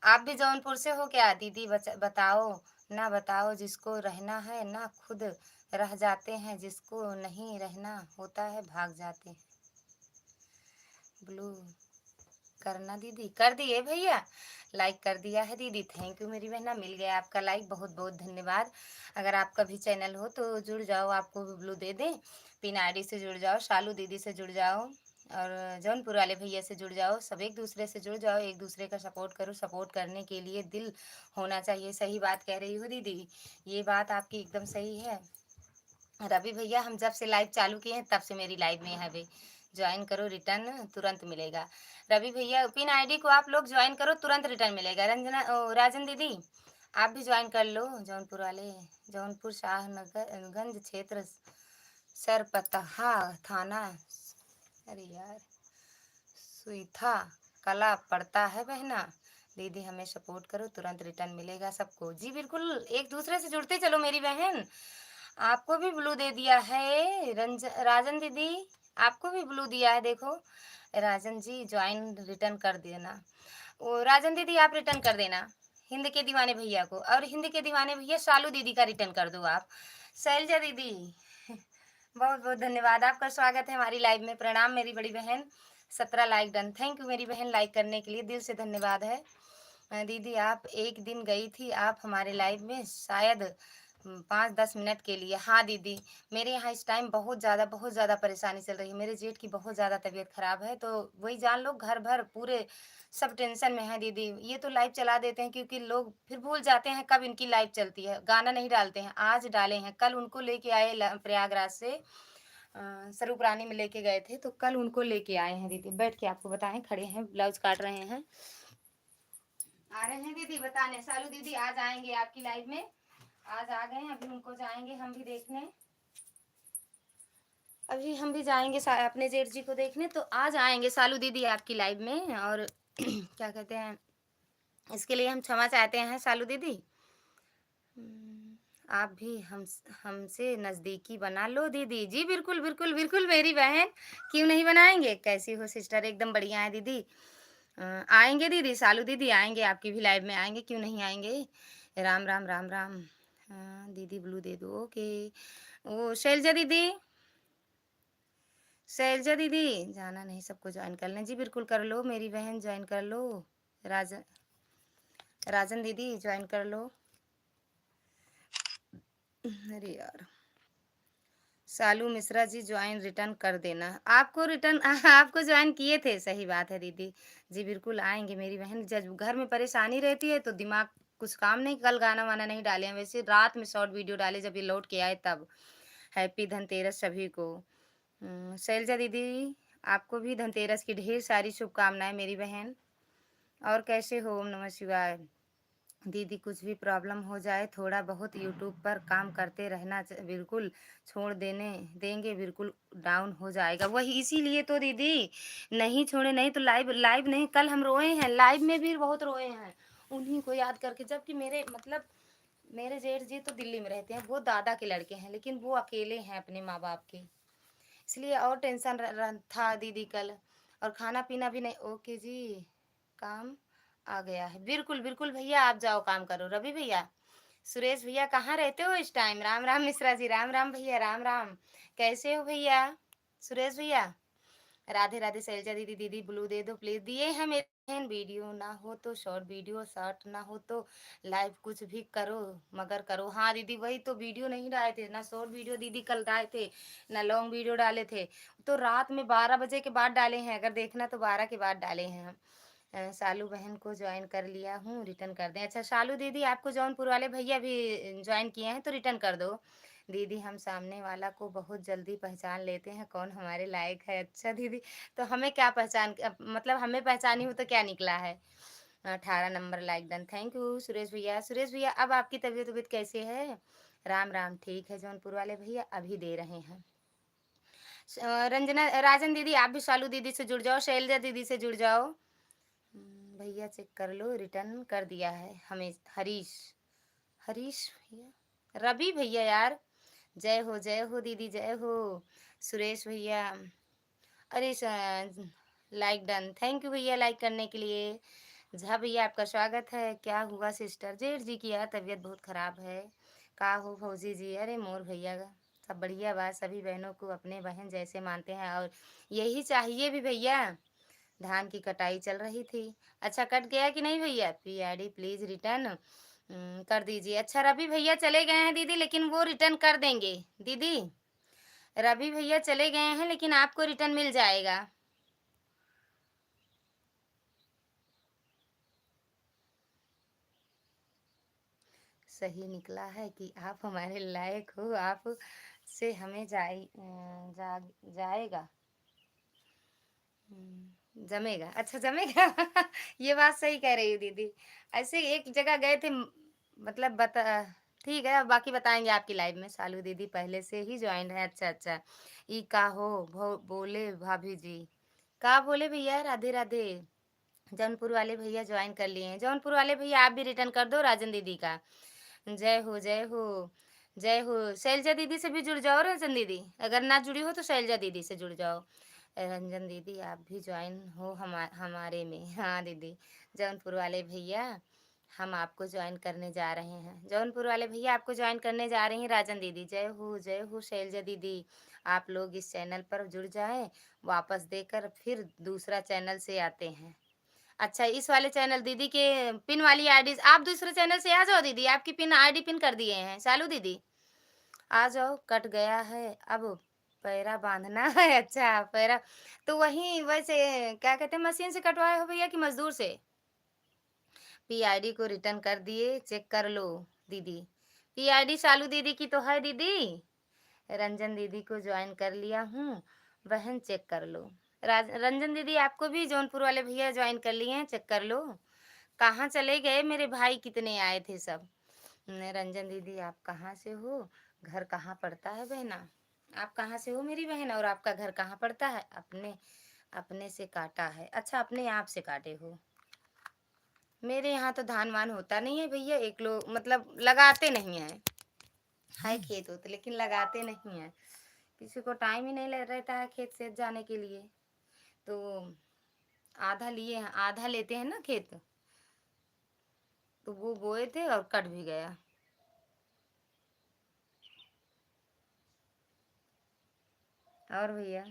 आप भी जौनपुर से हो क्या दीदी? बताओ ना, बताओ। जिसको रहना है ना खुद रह जाते हैं, जिसको नहीं रहना होता है भाग जाते हैं। ब्लू करना दीदी, कर दिए भैया, लाइक कर दिया है दीदी, थैंक यू मेरी बहना, मिल गया आपका लाइक, बहुत बहुत धन्यवाद। अगर आपका भी चैनल हो तो जुड़ जाओ, आपको भी ब्लू दे दें। पिन आईडी से जुड़ जाओ, शालू दीदी से जुड़ जाओ, और जौनपुर वाले भैया से जुड़ जाओ, सब एक दूसरे से जुड़ जाओ, एक दूसरे का सपोर्ट करो। सपोर्ट करने के लिए दिल होना चाहिए। सही बात कह रही हो दीदी, ये बात आपकी एकदम सही है। रवि भैया हम जब से लाइव चालू किए हैं तब से मेरी लाइव में है, ज्वाइन करो, रिटर्न तुरंत मिलेगा। रवि भैया पिन आईडी को आप लोग ज्वाइन करो, तुरंत रिटर्न मिलेगा। राजन दीदी आप भी ज्वाइन कर लो, जौनपुर वाले, जौनपुर शाहनगर गंज क्षेत्र, सरपतहा थाना, अरे यार सुईथा कला पड़ता है बहना। दीदी हमें सपोर्ट करो, तुरंत रिटर्न मिलेगा सबको। जी बिल्कुल, एक दूसरे से जुड़ते चलो मेरी बहन। आपको भी ब्लू दे दिया है राजन दीदी, आपको भी ब्लू दिया है, देखो राजन जी ज्वाइन रिटर्न कर देना। वो राजन दीदी आप रिटर्न कर देना हिंद के दीवाने भैया को, और हिंद के दीवाने भैया शालू दीदी का रिटर्न कर दो आप। शैलजा दीदी बहुत बहुत धन्यवाद, आपका स्वागत है हमारी लाइव में। प्रणाम मेरी बड़ी बहन, 17 लाइक डन, थैंक यू मेरी बहन लाइक करने के लिए, दिल से धन्यवाद है। दीदी आप एक दिन गई थी आप हमारे लाइव में, शायद 5-10 मिनट के लिए। हाँ दीदी, मेरे यहाँ इस टाइम बहुत ज़्यादा परेशानी चल रही है, मेरे जेठ की बहुत ज़्यादा तबीयत खराब है, तो वही जान लो घर भर पूरे सब टेंशन में है दीदी। ये तो लाइव चला देते हैं क्योंकि लोग फिर भूल जाते हैं कब इनकी लाइव चलती है, गाना नहीं डालते हैं। आज डाले हैं, कल उनको लेके आए प्रयागराज से, स्वरूप रानी में लेके गए थे, तो कल उनको लेके आए हैं दीदी। बैठ के आपको बताएं, खड़े हैं ब्लाउज काट रहे हैं, आ रहे हैं दीदी बताने। सालू दीदी आज आएंगे आपकी लाइव में, आज आ गए हैं, अभी उनको जाएंगे हम भी देखने, अभी हम भी जाएंगे अपने जेठ जी को देखने, तो आज आएंगे सालू दीदी आपकी लाइव में। और क्या कहते हैं, इसके लिए हम क्षमा चाहते हैं सालू दीदी। आप भी हमसे नज़दीकी बना लो दीदी। जी, बिल्कुल, बिल्कुल, बिल्कुल मेरी बहन, क्यों नहीं बनाएँगे? कैसी हो सिस्टर? एकदम बढ़िया है दीदी। आएँगे दीदी, शालू दीदी आएँगे, आपकी भी लाइव में आएँगे, क्यों नहीं आएँगे? राम, राम, राम, राम। दीदी ब्लू दे दो, ओके। ओ शैलजा दीदी, जाना नहीं, सबको जॉइन कर लें। जी, बिल्कुल कर लो मेरी बहन, जॉइन कर लो। राजन राजन दीदी जॉइन कर लो। अरे यार! शालू मिश्रा जी जॉइन रिटर्न कर देना। आपको रिटर्न आपको जॉइन किए थे, सही बात है दीदी। जी, बिल्कुल आएँगे मेरी बहन, जब घर में परेशानी रहती है तो दिमाग कुछ काम नहीं, कल गाना-वाना नहीं डाले हैं, वैसे रात में शॉर्ट वीडियो डाले जब ये लौट के आए तब। हैप्पी धनतेरस सभी को। शैलजा दीदी, आपको भी धनतेरस की ढेर सारी शुभकामनाएँ मेरी बहन। और कैसे हो? ओम नमः शिवाय। दीदी कुछ भी प्रॉब्लम हो जाए थोड़ा बहुत यूट्यूब पर काम करते रहना बिल्कुल छोड़ देने देंगे बिल्कुल डाउन हो जाएगा। वही इसीलिए तो दीदी नहीं छोड़े, नहीं तो लाइव लाइव नहीं, कल हम रोए हैं, लाइव में भी बहुत रोए हैं उन्हीं को याद करके। जबकि मेरे मतलब मेरे जेठ जी तो दिल्ली में रहते हैं, वो दादा के लड़के हैं, लेकिन वो अकेले हैं अपने माँ बाप के, इसलिए और टेंशन था दीदी कल। और खाना पीना भी नहीं। ओके जी, काम आ गया है। बिल्कुल बिल्कुल भैया, आप जाओ काम करो। रवि भैया, सुरेश भैया कहाँ रहते हो इस टाइम? राम राम मिश्रा जी, राम राम भैया, राम राम। कैसे हो भैया? सुरेश भैया, राधे राधे। शैलजा दीदी, दीदी ब्लू दे दो प्लीज। दिए हैं मेरे बहन, वीडियो ना हो तो शॉर्ट वीडियो, शॉर्ट ना हो तो लाइव, कुछ भी करो मगर करो। हाँ दीदी, वही तो वीडियो नहीं डाले थे ना, शॉर्ट वीडियो दीदी कल डाले थे ना लॉन्ग वीडियो डाले थे, तो रात में 12 बजे के बाद डाले हैं, अगर देखना तो 12 के बाद डाले हैं हम। शालू बहन को ज्वाइन कर लिया हूँ, रिटर्न कर दें। अच्छा शालू दीदी, आपको जौनपुर वाले भैया भी ज्वाइन किए हैं तो रिटर्न कर दो। दीदी हम सामने वाला को बहुत जल्दी पहचान लेते हैं कौन हमारे लायक है। अच्छा दीदी, तो हमें क्या पहचान मतलब हमें पहचानी हो तो क्या निकला है? 18 number like done, thank you Suresh भैया। सुरेश भैया, अब आपकी तबीयत वबीयत कैसे है? राम राम, ठीक है जौनपुर वाले भैया, अभी दे रहे हैं। रंजना राजन दीदी, आप भी शालू दीदी से जुड़ जाओ, शैलजा दीदी से जुड़ जाओ। भैया चेक कर लो, रिटर्न कर दिया है हमें। हरीश हरीश भैया, रवि भैया यार, जय हो दीदी, जय हो। सुरेश भैया, अरे लाइक डन, थैंक यू भैया लाइक करने के लिए। झा भैया, आपका स्वागत है। क्या हुआ सिस्टर? जेठ जी की यार तबीयत बहुत खराब है। का हो फौजी जी? अरे मोर भैया का सब बढ़िया बात, सभी बहनों को अपने बहन जैसे मानते हैं और यही चाहिए भी भैया। धान की कटाई चल रही थी। अच्छा कट गया कि नहीं भैया? पीआईडी प्लीज रिटर्न कर दीजिए। अच्छा रवि भैया चले गए हैं दीदी, लेकिन वो रिटर्न कर देंगे। दीदी रवि भैया चले गए हैं, लेकिन आपको रिटर्न मिल जाएगा। सही निकला है कि आप हमारे लायक हो, आप से हमें जाएगा। जमेगा, अच्छा जमेगा। ये बात सही कह रही हो दीदी। ऐसे एक जगह गए थे मतलब बता, ठीक है अब बाकी बताएंगे आपकी लाइव में। शालू दीदी पहले से ही ज्वाइन है, अच्छा अच्छा। ई का हो बोले भाभी जी, का बोले भैया? राधे राधे। जौनपुर वाले भैया ज्वाइन कर लिए हैं। जौनपुर वाले भैया आप भी रिटर्न कर दो राजन दीदी का। जय हो जय हो जय हो। शैलजा दीदी से भी जुड़ जाओ रंजन दीदी, अगर ना जुड़ी हो तो शैलजा दीदी से जुड़ जाओ। रंजन दीदी आप भी ज्वाइन हो हमारे में। हाँ दीदी, जौनपुर वाले भैया हम आपको ज्वाइन करने जा रहे हैं। जौनपुर वाले भैया आपको ज्वाइन करने जा रहे हैं। राजन दीदी जय हो शैलजा दीदी। आप लोग इस चैनल पर जुड़ जाएं, वापस देकर फिर दूसरा चैनल से आते हैं। अच्छा इस वाले चैनल दीदी के पिन वाली आईडी, आप दूसरे चैनल से आ जाओ दीदी, आपकी पिन आईडी पिन कर दिए हैं। शालू दीदी आ जाओ, कट गया है अब पैरा बांधना है। अच्छा पैरा तो वही वैसे क्या कहते हैं, मशीन से कटवाए हो भैया कि मजदूर से? पीआईडी को रिटर्न कर दिए, चेक कर लो दीदी। पीआईडी शालू दीदी की तो है दीदी। रंजन दीदी को ज्वाइन कर लिया हूँ, बहन चेक कर लो। रंजन दीदी आपको भी जौनपुर वाले भैया ज्वाइन कर लिए हैं, चेक कर लो। कहाँ चले गए मेरे भाई, कितने आए थे सब। रंजन दीदी आप कहाँ से हो? घर कहाँ पड़ता है बहना? आप कहाँ से हो मेरी बहन, और आपका घर कहाँ पड़ता है? अपने अपने से काटा है, अच्छा अपने आप से काटे हो। मेरे यहाँ तो धान वान होता नहीं है भैया, एक लोग मतलब लगाते नहीं है। है खेत होते, लेकिन लगाते नहीं हैं। किसी को टाइम ही नहीं रहता है खेत से जाने के लिए, तो आधा लिए हैं, आधा लेते हैं ना खेत, तो वो बोए थे और कट भी गया। और भैया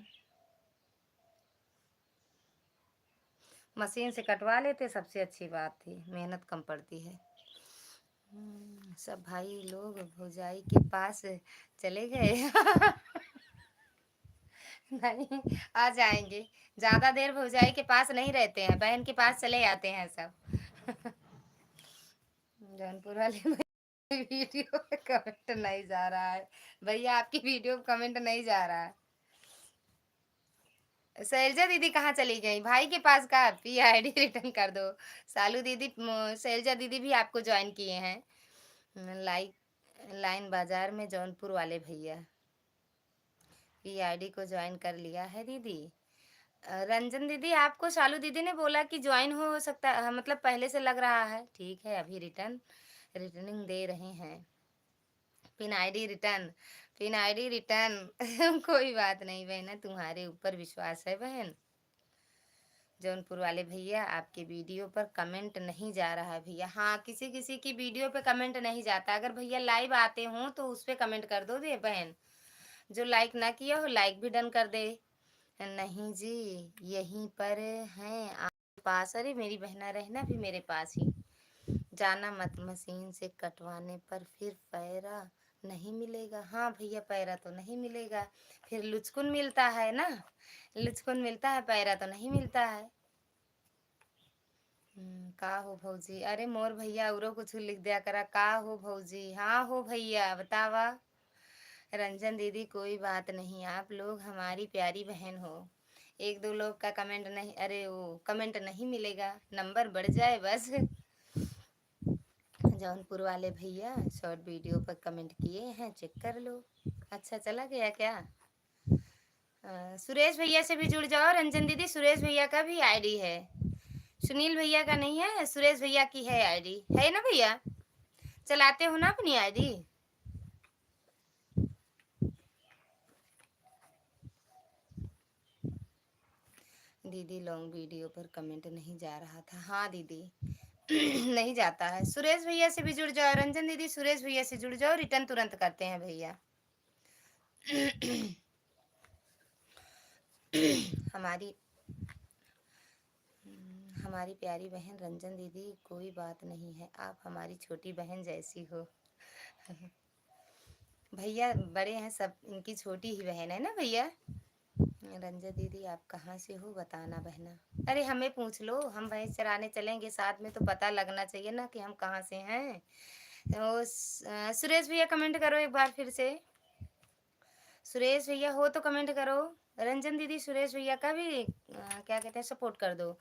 मशीन से कटवा लेते, सबसे अच्छी बात थी, मेहनत कम पड़ती है। सब भाई लोग भौजाई के पास चले गए। नहीं, आ जाएंगे। ज्यादा देर भौजाई के पास नहीं रहते हैं, बहन के पास चले आते हैं सब। जौनपुर वाले में वीडियो पे कमेंट नहीं जा रहा है भैया, आपकी वीडियो पे कमेंट नहीं जा रहा है। शैलजा दीदी कहाँ चली गई? भाई के पास का PID रिटर्न कर दो। सालू दीदी, शैलजा दीदी भी आपको ज्वाइन किए हैं। लाइक लाइन बाजार में जौनपुर वाले भैया PID को ज्वाइन कर लिया है दीदी। रंजन दीदी, आपको शालू दीदी ने बोला कि ज्वाइन हो सकता मतलब पहले से लग रहा है। ठीक है, अभी रिटर्निंग दे रहे हैं। Pin return, pin return. कोई बात नहीं बहना, तुम्हारे ऊपर विश्वास है बहन। जौनपुर वाले भैया, आपके वीडियो पर कमेंट नहीं जा रहा है भैया। हाँ, किसी किसी की वीडियो पे कमेंट नहीं जाता। अगर भैया लाइव आते हो तो उस पे कमेंट कर दो दे बहन। जो लाइक ना किया हो लाइक भी डन कर दे। नहीं जी, यहीं पर हैं आपके पास। अरे मेरी बहना रहना भी मेरे पास ही। जाना मत, मशीन से कटवाने पर फिर पैरा नहीं मिलेगा। हाँ भैया, पैरा तो नहीं मिलेगा, फिर लुचकुन मिलता है ना, लुचकुन मिलता है, पैरा तो नहीं मिलता है। का हो भौजी? अरे मोर भैया उरो कुछ लिख दिया करा। का हो भौजी? हाँ हो भैया, बतावा। रंजन दीदी, कोई बात नहीं, आप लोग हमारी प्यारी बहन हो। एक दो लोग का कमेंट नहीं, अरे वो कमेंट नहीं मिलेगा, नंबर बढ़ जाए बस। जौनपुर वाले भैया शॉर्ट वीडियो पर कमेंट किए हैं, चेक कर लो। अच्छा, चला गया क्या? सुरेश भैया से भी जुड़ जाओ रंजन दीदी, सुरेश भैया का भी ID है। सुनील भैया का नहीं है, सुरेश भैया की है ID, है ना भैया? चलाते हो ना अपनी ID? दीदी लॉन्ग वीडियो पर कमेंट नहीं जा रहा था। हाँ दीदी, नहीं जाता है। सुरेश भैया से भी जुड़ जाओ रंजन दीदी, सुरेश भैया से जुड़ जाओ, रिटर्न तुरंत करते हैं भैया। हमारी हमारी प्यारी बहन रंजन दीदी, कोई बात नहीं है, आप हमारी छोटी बहन जैसी हो। भैया बड़े हैं सब, इनकी छोटी ही बहन है ना भैया। रंजन दीदी, आप कहाँ से हो बताना बहना। अरे हमें पूछ लो, हम भैंस चराने चलेंगे साथ में तो पता लगना चाहिए ना कि हम कहाँ से हैं। तो सुरेश भैया कमेंट करो एक बार फिर से। सुरेश भैया हो तो कमेंट करो। रंजन दीदी, सुरेश भैया का भी क्या कहते हैं, सपोर्ट कर दो।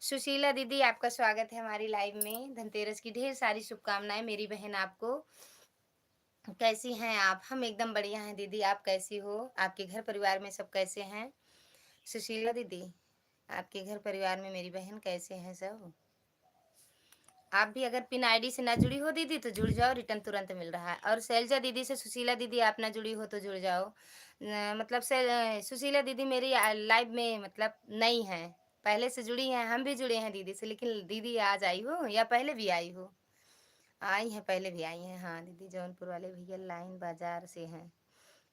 सुशीला दीदी, आपका स्वागत है हमारी लाइव में। धनतेरस की ढेर सारी शुभकामनाएं मेरी बहन आपको। कैसी हैं आप? हम एकदम बढ़िया हैं दीदी, आप कैसी हो? आपके घर परिवार में सब कैसे हैं? सुशीला दीदी, आपके घर परिवार में मेरी बहन कैसे हैं सब? आप भी अगर पिन ID से ना जुड़ी हो दीदी तो जुड़ जाओ, रिटर्न तुरंत मिल रहा है। और शैलजा दीदी से सुशीला दीदी आप ना जुड़ी हो तो जुड़ जाओ। मतलब से सुशीला दीदी मेरी लाइव में मतलब नई है, पहले से जुड़ी हैं, हम भी जुड़े हैं दीदी से, लेकिन दीदी आज आई हो या पहले भी आई हो? आई हैं, पहले भी आई हैं। हाँ दीदी, जौनपुर वाले भैया लाइन बाजार से हैं।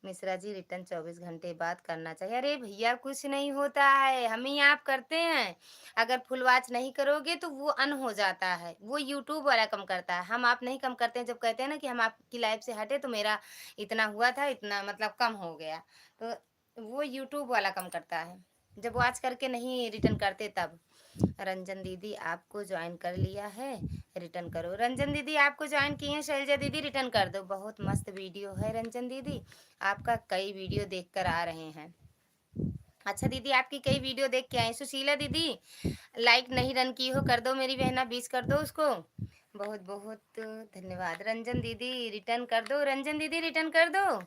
मिश्रा जी, रिटर्न 24 घंटे बाद करना चाहिए। अरे भैया कुछ नहीं होता है, हम ही आप करते हैं। अगर फुल वॉच नहीं करोगे तो वो अन हो जाता है, वो यूट्यूब वाला कम करता है, हम आप नहीं कम करते हैं। जब कहते हैं ना कि हम आपकी लाइव से हटे तो मेरा इतना हुआ था, इतना मतलब कम हो गया, तो वो यूट्यूब वाला कम करता है, जब वॉच करके नहीं रिटर्न करते तब। रंजन दीदी, आपको ज्वाइन कर लिया है, रिटर्न करो। रंजन दीदी आपको ज्वाइन किए हैं, शैलजा दीदी रिटर्न कर दो। बहुत मस्त वीडियो है रंजन दीदी, आपका कई वीडियो देख कर आ रहे हैं। अच्छा दीदी, आपकी कई वीडियो देख के आए। सुशीला दीदी, लाइक नहीं रन की हो, कर दो मेरी बहना, 20 कर दो उसको। बहुत बहुत धन्यवाद। रंजन दीदी रिटर्न कर दो, रंजन दीदी रिटर्न कर दो।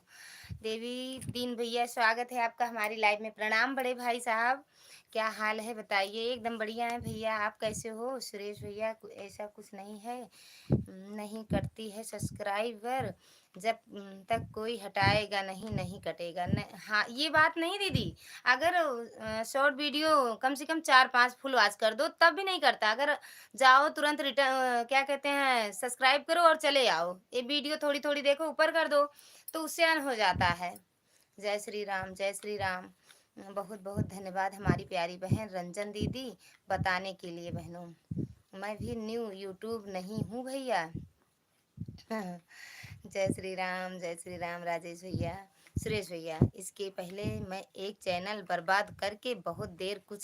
देवी दीन भैया, स्वागत है आपका हमारी लाइव में। प्रणाम बड़े भाई साहब, क्या हाल है बताइए? एकदम बढ़िया है भैया, आप कैसे हो? सुरेश भैया ऐसा कुछ नहीं है, नहीं करती है सब्सक्राइबर, जब तक कोई हटाएगा नहीं, नहीं कटेगा न। हाँ, ये बात नहीं दीदी, अगर शॉर्ट वीडियो कम से कम 4-5 फुल वॉच कर दो तब भी नहीं करता। अगर जाओ तुरंत क्या कहते हैं, सब्सक्राइब करो और चले आओ। ये वीडियो थोड़ी-थोड़ी देखो, ऊपर कर दो, तो उससे ऑन हो जाता है। जय श्री राम, जय श्री राम। बहुत-बहुत धन्यवाद हमारी प्यारी बहन रंजन दीदी बताने के लिए बहनों। मैं भी न्यू यूट्यूब नहीं हूँ भैया। जय श्री राम राजेश भैया, सुरेश भैया। इसके पहले मैं एक चैनल बर्बाद करके बहुत देर कुछ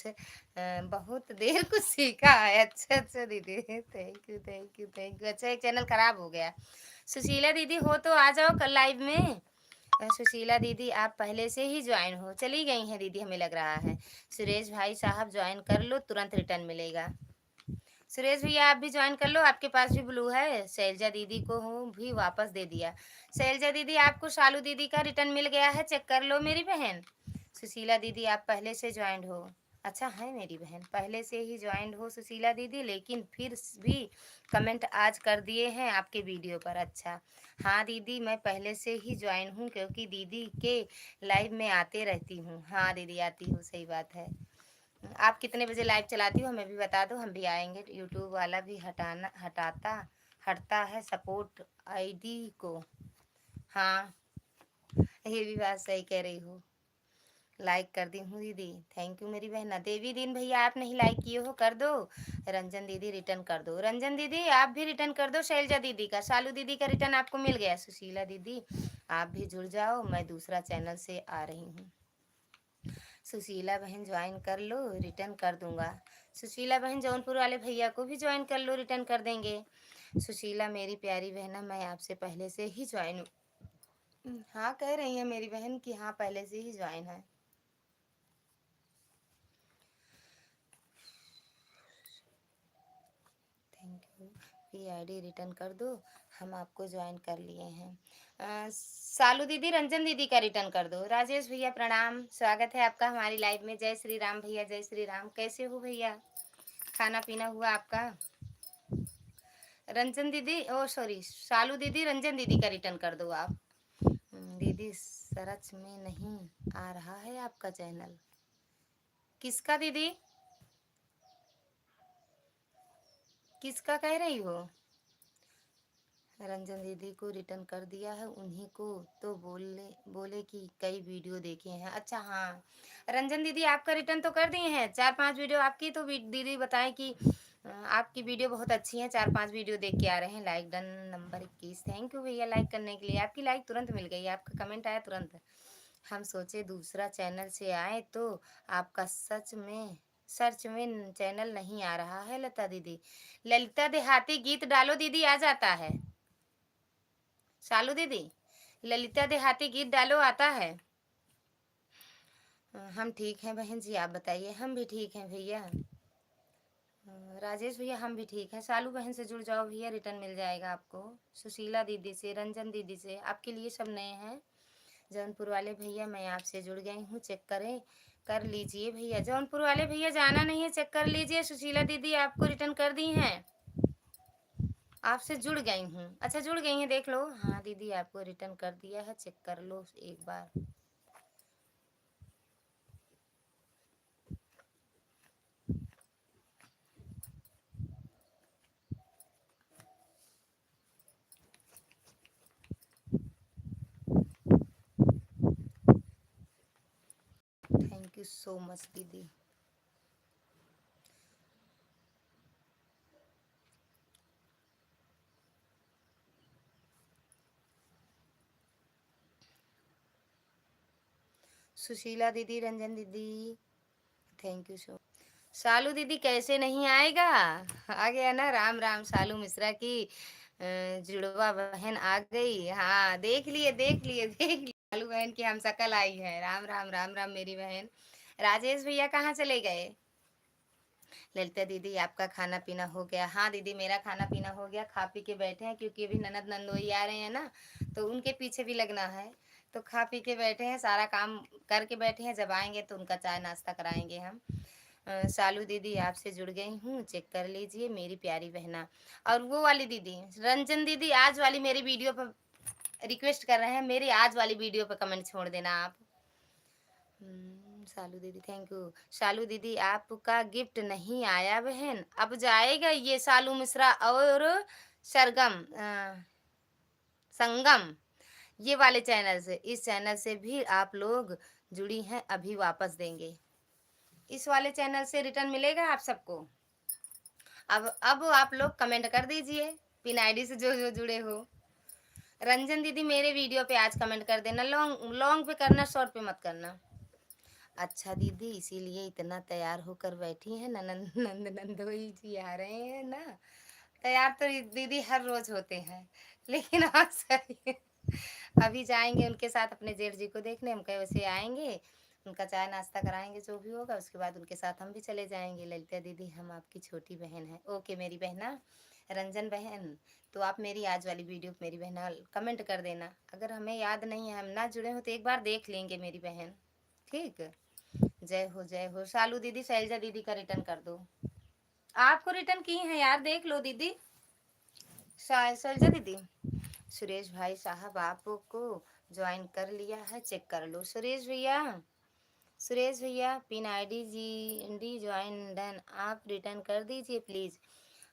सीखा है। अच्छा अच्छा दीदी, thank you thank you thank you. अच्छा, एक चैनल खराब हो गया। सुशीला दीदी हो तो आ जाओ कल लाइव में। सुशीला दीदी आप पहले से ही ज्वाइन हो, चली गई हैं दीदी हमें लग रहा है। सुरेश भाई साहब ज्वाइन कर लो, तुरंत रिटर्न मिलेगा। सुरेश भैया आप भी ज्वाइन कर लो, आपके पास भी ब्लू है। शैलजा दीदी को हूँ भी वापस दे दिया। शैलजा दीदी आपको शालू दीदी का रिटर्न मिल गया है, चेक कर लो मेरी बहन। सुशीला दीदी आप पहले से ज्वाइन हो। अच्छा है मेरी बहन, पहले से ही ज्वाइन हो सुशीला दीदी, लेकिन फिर भी कमेंट आज कर दिए हैं आपके वीडियो पर। अच्छा हाँ दीदी, मैं पहले से ही ज्वाइन हूँ क्योंकि दीदी के लाइव में आते रहती हूँ। हाँ दीदी आती हूँ, सही बात है। आप कितने बजे लाइव चलाती हो हमें भी बता दो, हम भी आएंगे। यूट्यूब वाला भी हटता है सपोर्ट आईडी को। हाँ, ये भी बात सही कह रही हो। लाइक कर दी हूँ दीदी, थैंक यू मेरी बहना। देवी दिन भैया आप नहीं लाइक किए हो, कर दो। रंजन दीदी रिटर्न कर दो, रंजन दीदी आप भी रिटर्न कर दो। शैलजा दीदी का, शालू दीदी का रिटर्न आपको मिल गया। सुशीला दीदी आप भी जुड़ जाओ, मैं दूसरा चैनल से आ रही हूँ। सुशीला बहन ज्वाइन कर लो, रिटर्न कर दूंगा। सुशीला बहन जौनपुर वाले भैया को भी ज्वाइन कर लो, रिटर्न कर देंगे। सुशीला मेरी प्यारी बहना, मैं आपसे पहले से ही ज्वाइन हूँ। हाँ कह रही है मेरी बहन कि हाँ पहले से ही ज्वाइन है। Thank you. पीआईडी रिटर्न कर दो, हम आपको ज्वाइन कर लिए हैं। सालू दीदी रंजन दीदी का रिटर्न कर दो। राजेश भैया प्रणाम, स्वागत है आपका हमारी लाइव में। जय श्री राम भैया, जय श्री राम। कैसे हो भैया, खाना पीना हुआ आपका? रंजन दीदी, ओ सॉरी शालू दीदी, रंजन दीदी का रिटर्न कर दो आप। दीदी सर्च में नहीं आ रहा है आपका चैनल। किसका दीदी, किसका कह रही हो? रंजन दीदी को रिटर्न कर दिया है, उन्हीं को तो बोले बोले कि कई वीडियो देखे हैं। अच्छा हाँ, रंजन दीदी आपका रिटर्न तो कर दिए हैं। 4-5 वीडियो आपकी तो दीदी बताएं कि आपकी वीडियो बहुत अच्छी है। 4-5 वीडियो देख के आ रहे हैं। Like done number 21, thank you भैया लाइक करने के लिए। आपकी लाइक तुरंत मिल गई, आपका कमेंट आया तुरंत। हम सोचे दूसरा चैनल से आए तो आपका सर्च में चैनल नहीं आ रहा है। लता दीदी, ललिता देहाती गीत डालो दीदी, आ जाता है। शालू दीदी ललिता देहाती गीत डालो, आता है। हम ठीक हैं बहन जी, आप बताइए। हम भी ठीक हैं भैया। राजेश भैया हम भी ठीक हैं। शालू बहन से जुड़ जाओ भैया, रिटर्न मिल जाएगा आपको। सुशीला दीदी से, रंजन दीदी से, आपके लिए सब नए हैं। जौनपुर वाले भैया मैं आपसे जुड़ गई हूँ, चेक करें, कर लीजिए भैया। जौनपुर वाले भैया जाना नहीं है, चेक कर लीजिए। सुशीला दीदी आपको रिटर्न कर दी हैं, आपसे जुड़ गई हूँ। अच्छा जुड़ गई हैं, देख लो। हाँ दीदी आपको रिटर्न कर दिया है, चेक कर लो एक बार। थैंक यू सो मच दीदी। सुशीला दीदी, रंजन दीदी, थैंक यू सो। शालू दीदी कैसे नहीं आएगा, आ गया ना। राम राम शालू मिश्रा की जुड़वा बहन आ गई। हाँ देख लिए देख लिए देख लिए, शालू बहन की हम शकल आई है। राम राम राम राम मेरी बहन। राजेश भैया कहाँ चले गए? ललिता दीदी आपका खाना पीना हो गया? हाँ दीदी मेरा खाना पीना हो गया, खा पी के बैठे हैं क्योंकि अभी ननद नंदोई आ रहे हैं ना, तो उनके पीछे भी लगना है। तो खा पी के बैठे हैं, सारा काम करके बैठे हैं, जब आएंगे तो उनका चाय नाश्ता कराएंगे हम। शालू दीदी आपसे जुड़ गई हूँ, चेक कर लीजिए मेरी प्यारी बहना। और वो वाली दीदी रंजन दीदी आज वाली मेरी वीडियो पर रिक्वेस्ट कर रहे हैं, मेरी आज वाली वीडियो पर कमेंट छोड़ देना आप। शालू दीदी थैंक यू। शालू दीदी आपका गिफ्ट नहीं आया बहन, अब जाएगा ये शालू मिश्रा और सरगम संगम ये वाले चैनल से। इस चैनल से भी आप लोग जुड़ी हैं, अभी वापस देंगे। इस वाले चैनल से रिटर्न मिलेगा आप सबको। अब आप लोग कमेंट कर दीजिए पिन आईडी से जो जो जुड़े हो। रंजन दीदी मेरे वीडियो पे आज कमेंट कर देना, लॉन्ग लॉन्ग पे करना, शॉर्ट पे मत करना। अच्छा दीदी इसीलिए इतना तैयार होकर बैठी है, ननंद नंदोई जी आ रहे हैं ना। तैयार तो दीदी हर रोज होते हैं, लेकिन आज सही अभी जाएंगे उनके साथ अपने जेठ जी को देखने, हम कहे वैसे आएंगे, उनका चाय नाश्ता कराएंगे जो भी होगा, उसके बाद उनके साथ हम भी चले जाएंगे। ललिता दीदी हम आपकी छोटी बहन हैं। ओके मेरी बहना रंजन बहन, तो आप मेरी आज वाली वीडियो मेरी बहना कमेंट कर देना। अगर हमें याद नहीं है, हम ना जुड़े हो, तो एक बार देख लेंगे मेरी बहन, ठीक। जय हो जय हो। शालू दीदी शैलजा दीदी का रिटर्न कर दो। आपको रिटर्न की है यार, देख लो दीदी। शैलजा दीदी सुरेश भाई साहब आपको ज्वाइन कर लिया है, चेक कर लो। सुरेश भैया, सुरेश भैया pin ID G D join done, आप रिटर्न कर दीजिए प्लीज।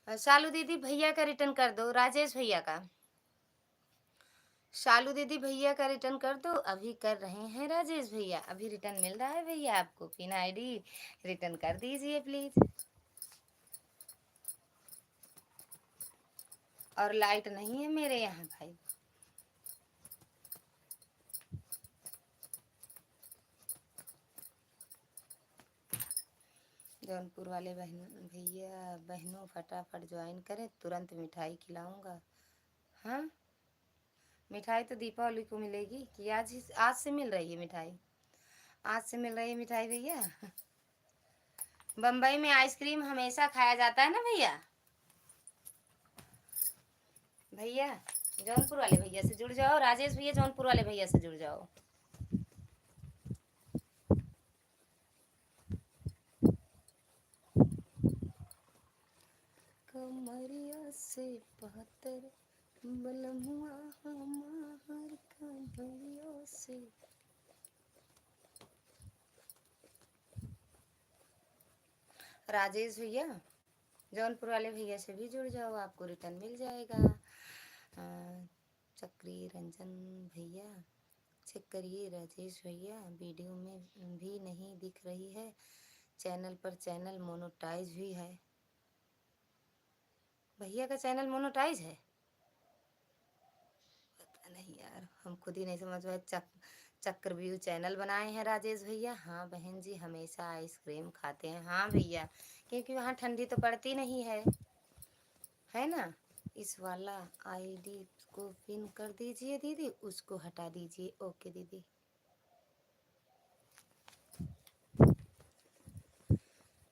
शालू दीदी भैया का रिटर्न कर दो, राजेश भैया का। शालू दीदी भैया का रिटर्न कर दो, अभी कर रहे हैं राजेश भैया, अभी रिटर्न मिल रहा है भैया आपको। पिन आईडी रिटर्न कर दीजिए प्लीज। और लाइट नहीं है मेरे यहाँ भाई। जौनपुर वाले बहन भैया बहनों फटाफट ज्वाइन करें, तुरंत मिठाई खिलाऊंगा। हाँ मिठाई तो दीपावली को मिलेगी कि आज से मिल रही है मिठाई? आज से मिल रही है मिठाई भैया। बम्बई में आइसक्रीम हमेशा खाया जाता है ना भैया। भैया जौनपुर वाले भैया से जुड़ जाओ, राजेश भैया जौनपुर वाले भैया से जुड़ जाओ। कमरिया से पहतर बलमुआ हमार कमरिया से। राजेश भैया जौनपुर वाले भैया से भी जुड़ जाओ, आपको रिटर्न मिल जाएगा। चक्री रंजन भैया चेक करिए, राजेश भैया वीडियो में भी नहीं दिख रही है, चैनल पर चैनल मोनोटाइज भी है। भैया का चैनल मोनोटाइज है? पता नहीं यार, हम खुद ही नहीं समझ पाए। चक्रव्यूह चैनल बनाए हैं राजेश भैया। हाँ बहन जी हमेशा आइसक्रीम खाते हैं। हाँ भैया क्योंकि वहाँ ठंडी तो पड़ती नहीं है ना। इस वाला आईडी को पिन कर दीजिए दीदी, उसको हटा दीजिए। ओके दीदी।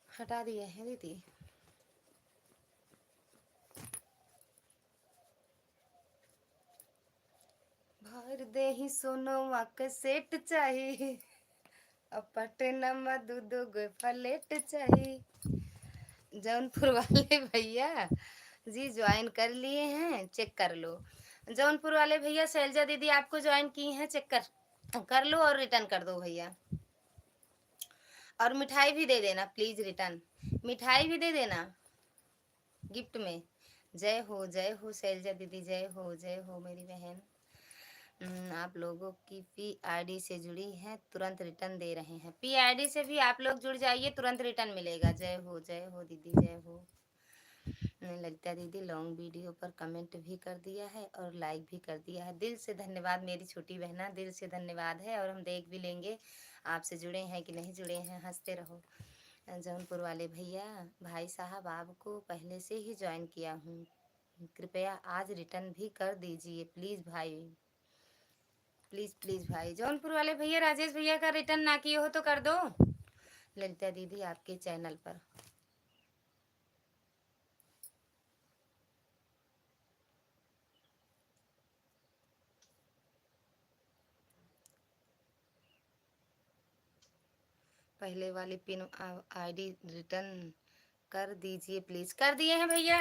हटा दिए हैं दीदी। भर दे ही सोनवा के सेट चाहिए, पटना दूध गो प्लेट चाहिए। जौनपुर वाले भैया जी ज्वाइन कर लिए हैं, चेक कर लो। जौनपुर वाले भैया शैलजा दीदी आपको ज्वाइन की हैं, चेक कर लो और रिटर्न कर दो भैया। और मिठाई भी दे देना प्लीज रिटर्न, मिठाई भी दे देना गिफ्ट में। जय हो शैलजा दीदी, जय हो मेरी बहन। आप लोगों की पी आईडी से जुड़ी हैं, तुरंत रिटर्न दे रहे हैं। पी आईडी से भी आप लोग जुड़ जाइए, तुरंत रिटर्न मिलेगा। जय हो दीदी, जय हो। ललिता दीदी लॉन्ग वीडियो पर कमेंट भी कर दिया है और लाइक भी कर दिया है, दिल से धन्यवाद मेरी छोटी बहना, दिल से धन्यवाद है। और हम देख भी लेंगे आपसे जुड़े हैं कि नहीं जुड़े हैं, हंसते रहो। जौनपुर वाले भैया भाई साहब आपको पहले से ही ज्वाइन किया हूँ, कृपया आज रिटर्न भी कर दीजिए प्लीज़ भाई, प्लीज़ प्लीज़ भाई। जौनपुर वाले भैया राजेश भैया का रिटर्न ना किए हो तो कर दो। ललिता दीदी आपके चैनल पर पहले वाली पिन आईडी रिटर्न कर दीजिए प्लीज। कर दिए हैं भैया,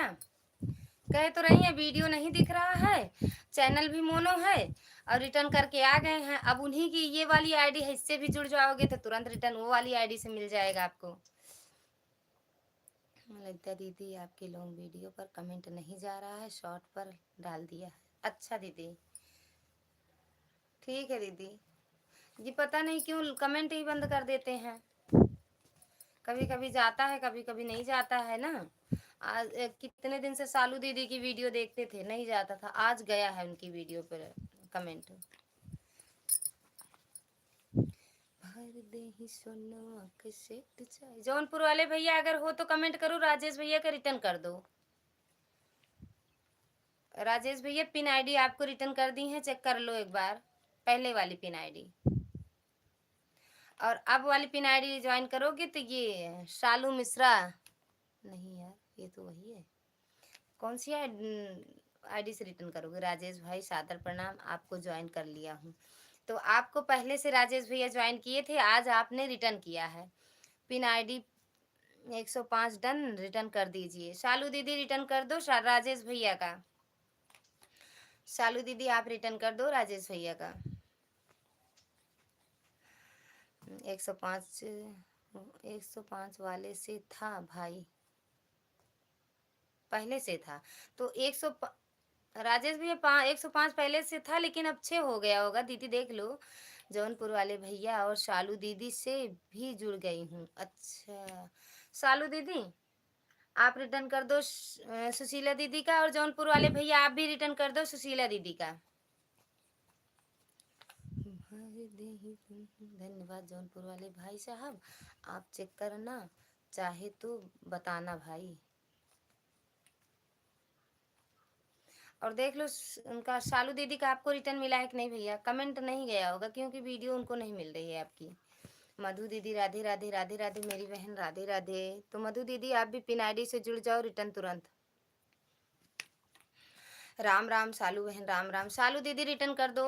कह तो रही है वीडियो नहीं दिख रहा है, चैनल भी मोनो है और रिटर्न करके आ गए हैं। अब उन्हीं की ये वाली आईडी है, इससे भी जुड़ जाओगे तो तुरंत रिटर्न वो वाली आईडी से मिल जाएगा आपको। ललिता दीदी आपके लॉन्ग वीडियो पर कमेंट नहीं जा रहा है, शॉर्ट पर डाल दिया है। अच्छा दीदी, ठीक है दीदी जी, पता नहीं क्यों कमेंट ही बंद कर देते हैं, कभी कभी जाता है कभी कभी नहीं जाता है ना। आज कितने दिन से सालू दीदी की वीडियो देखते थे, नहीं जाता था, आज गया है उनकी वीडियो पर कमेंट। भर दे ही सोना के सेट चाय। जौनपुर वाले भैया अगर हो तो कमेंट करो, राजेश भैया का रिटर्न कर दो। राजेश भैया पिन आईडी आपको रिटर्न कर दी है, चेक कर लो एक बार, पहले वाली पिन आईडी। और अब वाली पिन आईडी ज्वाइन करोगे तो ये शालू मिश्रा, नहीं यार ये तो वही है, कौन सी आईडी से रिटर्न करोगे। राजेश भाई सादर प्रणाम, आपको ज्वाइन कर लिया हूँ। तो आपको पहले से राजेश भैया ज्वाइन किए थे, आज आपने रिटर्न किया है। पिन आईडी 105 डन, रिटर्न कर दीजिए। शालू दीदी रिटर्न कर दो राजेश भैया का। शालू दीदी आप रिटर्न कर दो राजेश भैया का। 105 वाले से था भाई, पहले से था तो 100 राजेश भैया 105 पहले से था, लेकिन अब 6 हो गया होगा दीदी, देख लो। जौनपुर वाले भैया और शालू दीदी से भी जुड़ गई हूँ। अच्छा शालू दीदी आप रिटर्न कर दो सुशीला दीदी का, और जौनपुर वाले भैया आप भी रिटर्न कर दो सुशीला दीदी का। धन्यवाद जौनपुर वाले भाई साहब, आप चेक करना चाहे तो बताना भाई। और देख लो उनका शालू दीदी का आपको रिटर्न मिला है कि नहीं भैया, कमेंट नहीं गया होगा क्योंकि वीडियो उनको नहीं मिल रही है आपकी। मधु दीदी राधे राधे राधे राधे, मेरी बहन राधे राधे। तो मधु दीदी आप भी पिन आईडी से जुड़ जाओ, रिटर्न तुरंत। राम राम शालू बहन, राम राम। शालू दीदी रिटर्न कर दो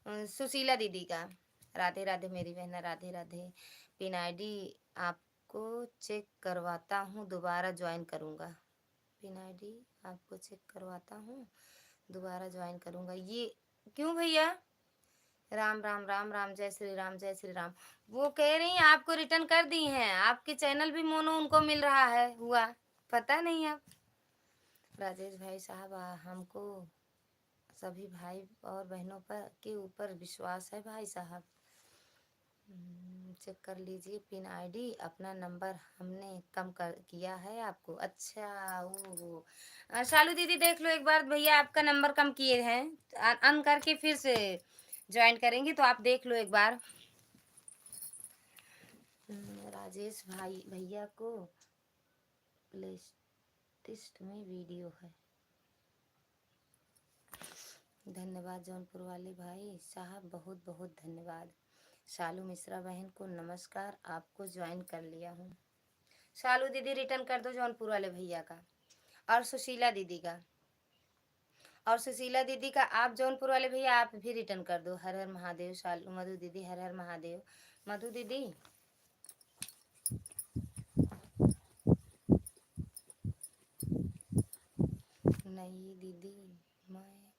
सुशीला दीदी का। राधे राधे मेरी बहन, राधे राधे। पिन आईडी आपको चेक करवाता हूँ, दोबारा ज्वाइन करूँगा। पिन आईडी आपको चेक करवाता हूँ, दोबारा ज्वाइन करूँगा। ये क्यों भैया? राम राम राम राम, जय श्री राम जय श्री राम। वो कह रही हैं आपको रिटर्न कर दी हैं, आपके चैनल भी मोनो उनको मिल रहा है, हुआ पता नहीं आप। राजेश भाई साहब हमको सभी भाई और बहनों पर के ऊपर विश्वास है भाई साहब, चेक कर लीजिए पिन आईडी, अपना नंबर हमने कम कर किया है आपको। अच्छा वो शालू दीदी देख लो एक बार, भैया आपका नंबर कम किए हैं, अन करके फिर से ज्वाइन करेंगे तो आप देख लो एक बार। राजेश भाई भैया को प्लेलिस्ट में वीडियो है। धन्यवाद जौनपुर वाले भाई साहब, बहुत बहुत धन्यवाद। शालू मिश्रा बहन को नमस्कार, आपको ज्वाइन कर लिया हूँ। शालू दीदी रिटर्न कर दो जौनपुर वाले भैया का, और सुशीला दीदी का। और सुशीला दीदी का आप जौनपुर वाले भैया आप भी रिटर्न कर दो। हर हर महादेव। शालू मधु दीदी हर हर महादेव। मधु दीदी नहीं दीदी, मैं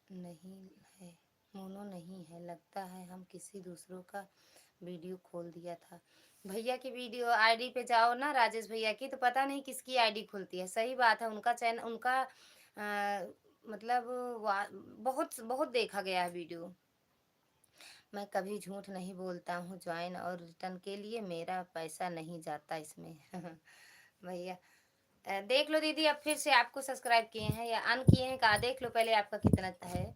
नहीं है, मोनो नहीं है, लगता है हम किसी दूसरों का वीडियो खोल दिया था। भैया की वीडियो आईडी पे जाओ ना राजेश भैया की, तो पता नहीं किसकी आईडी खुलती है। सही बात है, उनका चैनल उनका मतलब बहुत बहुत देखा गया है वीडियो। मैं कभी झूठ नहीं बोलता हूँ, ज्वाइन और रिटर्न के लिए मेरा पैसा नहीं जाता इसमें। भैया देख लो दीदी, अब फिर से आपको सब्सक्राइब किए हैं या अन किए हैं का देख लो पहले आपका कितना है।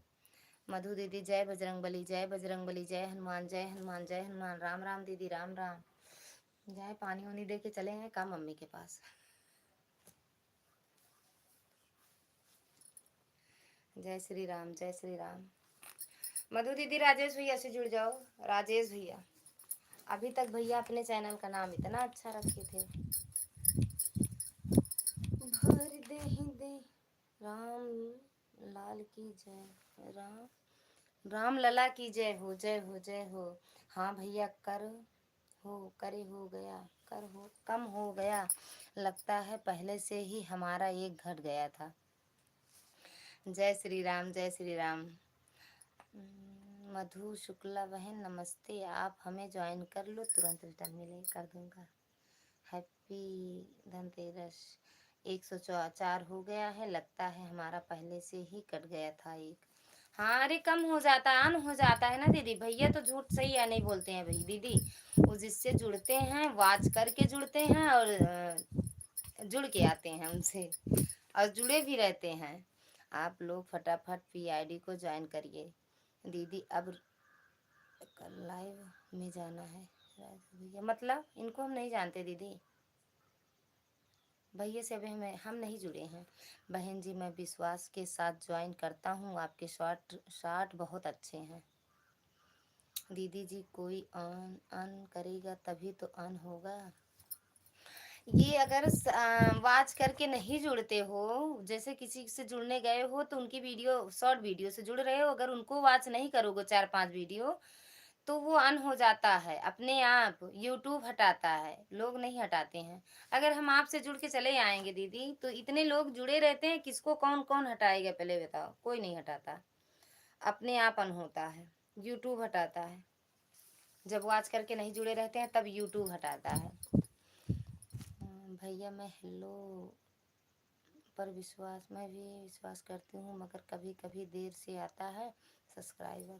मधु दीदी जय बजरंगबली, जय बजरंगबली, जय हनुमान, जय हनुमान, जय हनुमान। राम राम दीदी, राम राम। जाए पानी वानी दे के चले हैं का मम्मी के पास। जय श्री राम जय श्री राम। मधु दीदी राजेश भैया से जुड़ जाओ। राजेश भैया अभी तक भैया अपने चैनल का नाम इतना अच्छा रखे थे। भर दे ही दे, राम लाल की जय, राम राम लला की जय हो, जय हो जय हो। हाँ भैया कर करे हो गया, कर हो कम हो गया, लगता है पहले से ही हमारा एक घट गया था। जय श्री राम, जय श्री राम। मधु शुक्ला बहन नमस्ते, आप हमें ज्वाइन कर लो, तुरंत रिटर्न मिले कर दूंगा। हैप्पी धनतेरस। 104 हो गया है, लगता है हमारा पहले से ही कट गया था एक। हाँ अरे कम हो जाता है, अन हो जाता है ना दीदी। भैया तो झूठ सही है नहीं बोलते हैं भाई दीदी। वो जिससे जुड़ते हैं वाच करके जुड़ते हैं और जुड़ के आते हैं उनसे और जुड़े भी रहते हैं। आप लोग फटाफट PID को ज्वाइन करिए दीदी। अब कल लाइव में जाना है भैया, मतलब इनको हम नहीं जानते दीदी। भैया से अभी हम नहीं जुड़े हैं। बहन जी मैं विश्वास के साथ ज्वाइन करता हूँ, आपके शॉर्ट बहुत अच्छे हैं। दीदी जी कोई अन करेगा तभी तो अन होगा। ये अगर वाच करके नहीं जुड़ते हो, जैसे किसी से जुड़ने गए हो तो उनकी वीडियो शॉर्ट वीडियो से जुड़ रहे हो, अगर उनको वाच नहीं करोगे 4-5 वीडियो तो वो अन हो जाता है अपने आप। यूट्यूब हटाता है, लोग नहीं हटाते हैं। अगर हम आपसे जुड़ के चले आएंगे दीदी तो इतने लोग जुड़े रहते हैं, किसको कौन कौन हटाएगा पहले बताओ। कोई नहीं हटाता, अपने आप अन होता है। यूट्यूब हटाता है, जब वॉच करके नहीं जुड़े रहते हैं तब यूट्यूब हटाता है। भैया मैं हेलो पर मैं भी विश्वास करती हूँ, मगर कभी कभी देर से आता है सब्सक्राइबर।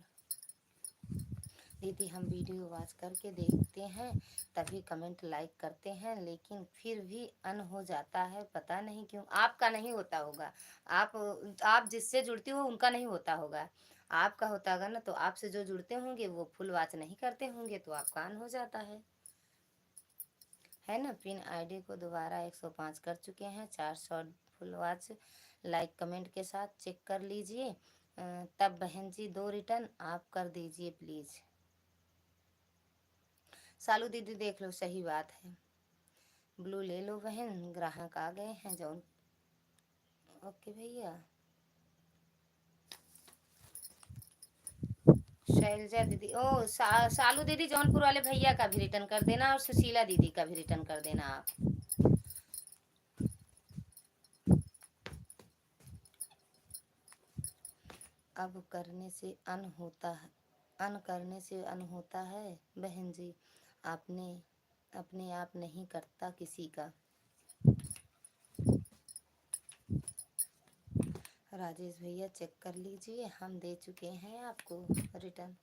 दीदी हम वीडियो वॉच करके देखते हैं तभी कमेंट लाइक करते हैं, लेकिन फिर भी अन हो जाता है, पता नहीं क्यों। आपका नहीं होता होगा, आप जिससे जुड़ती हो उनका नहीं होता होगा, आपका होता होगा ना। तो आपसे जो जुड़ते होंगे वो फुल वॉच नहीं करते होंगे तो आपका अन हो जाता है ना। पिन ID को दोबारा 105 कर चुके हैं। 400 फुल वॉच लाइक कमेंट के साथ चेक कर लीजिए। तब बहन जी 2 रिटर्न आप कर दीजिए प्लीज़। सालू दीदी देख लो, सही बात है। ब्लू ले लो बहन, ग्राहक आ गए हैं जौन। ओके भैया। शैलजा दीदी सालू दीदी जौनपुर वाले भैया का भी रिटर्न कर देना और सुशीला दीदी का भी रिटर्न कर देना आप। अब करने से अन होता है, अन करने से अन होता है बहन जी। आपने अपने आप नहीं करता किसी का। राजेश भैया चेक कर लीजिए, हम दे चुके हैं आपको रिटर्न।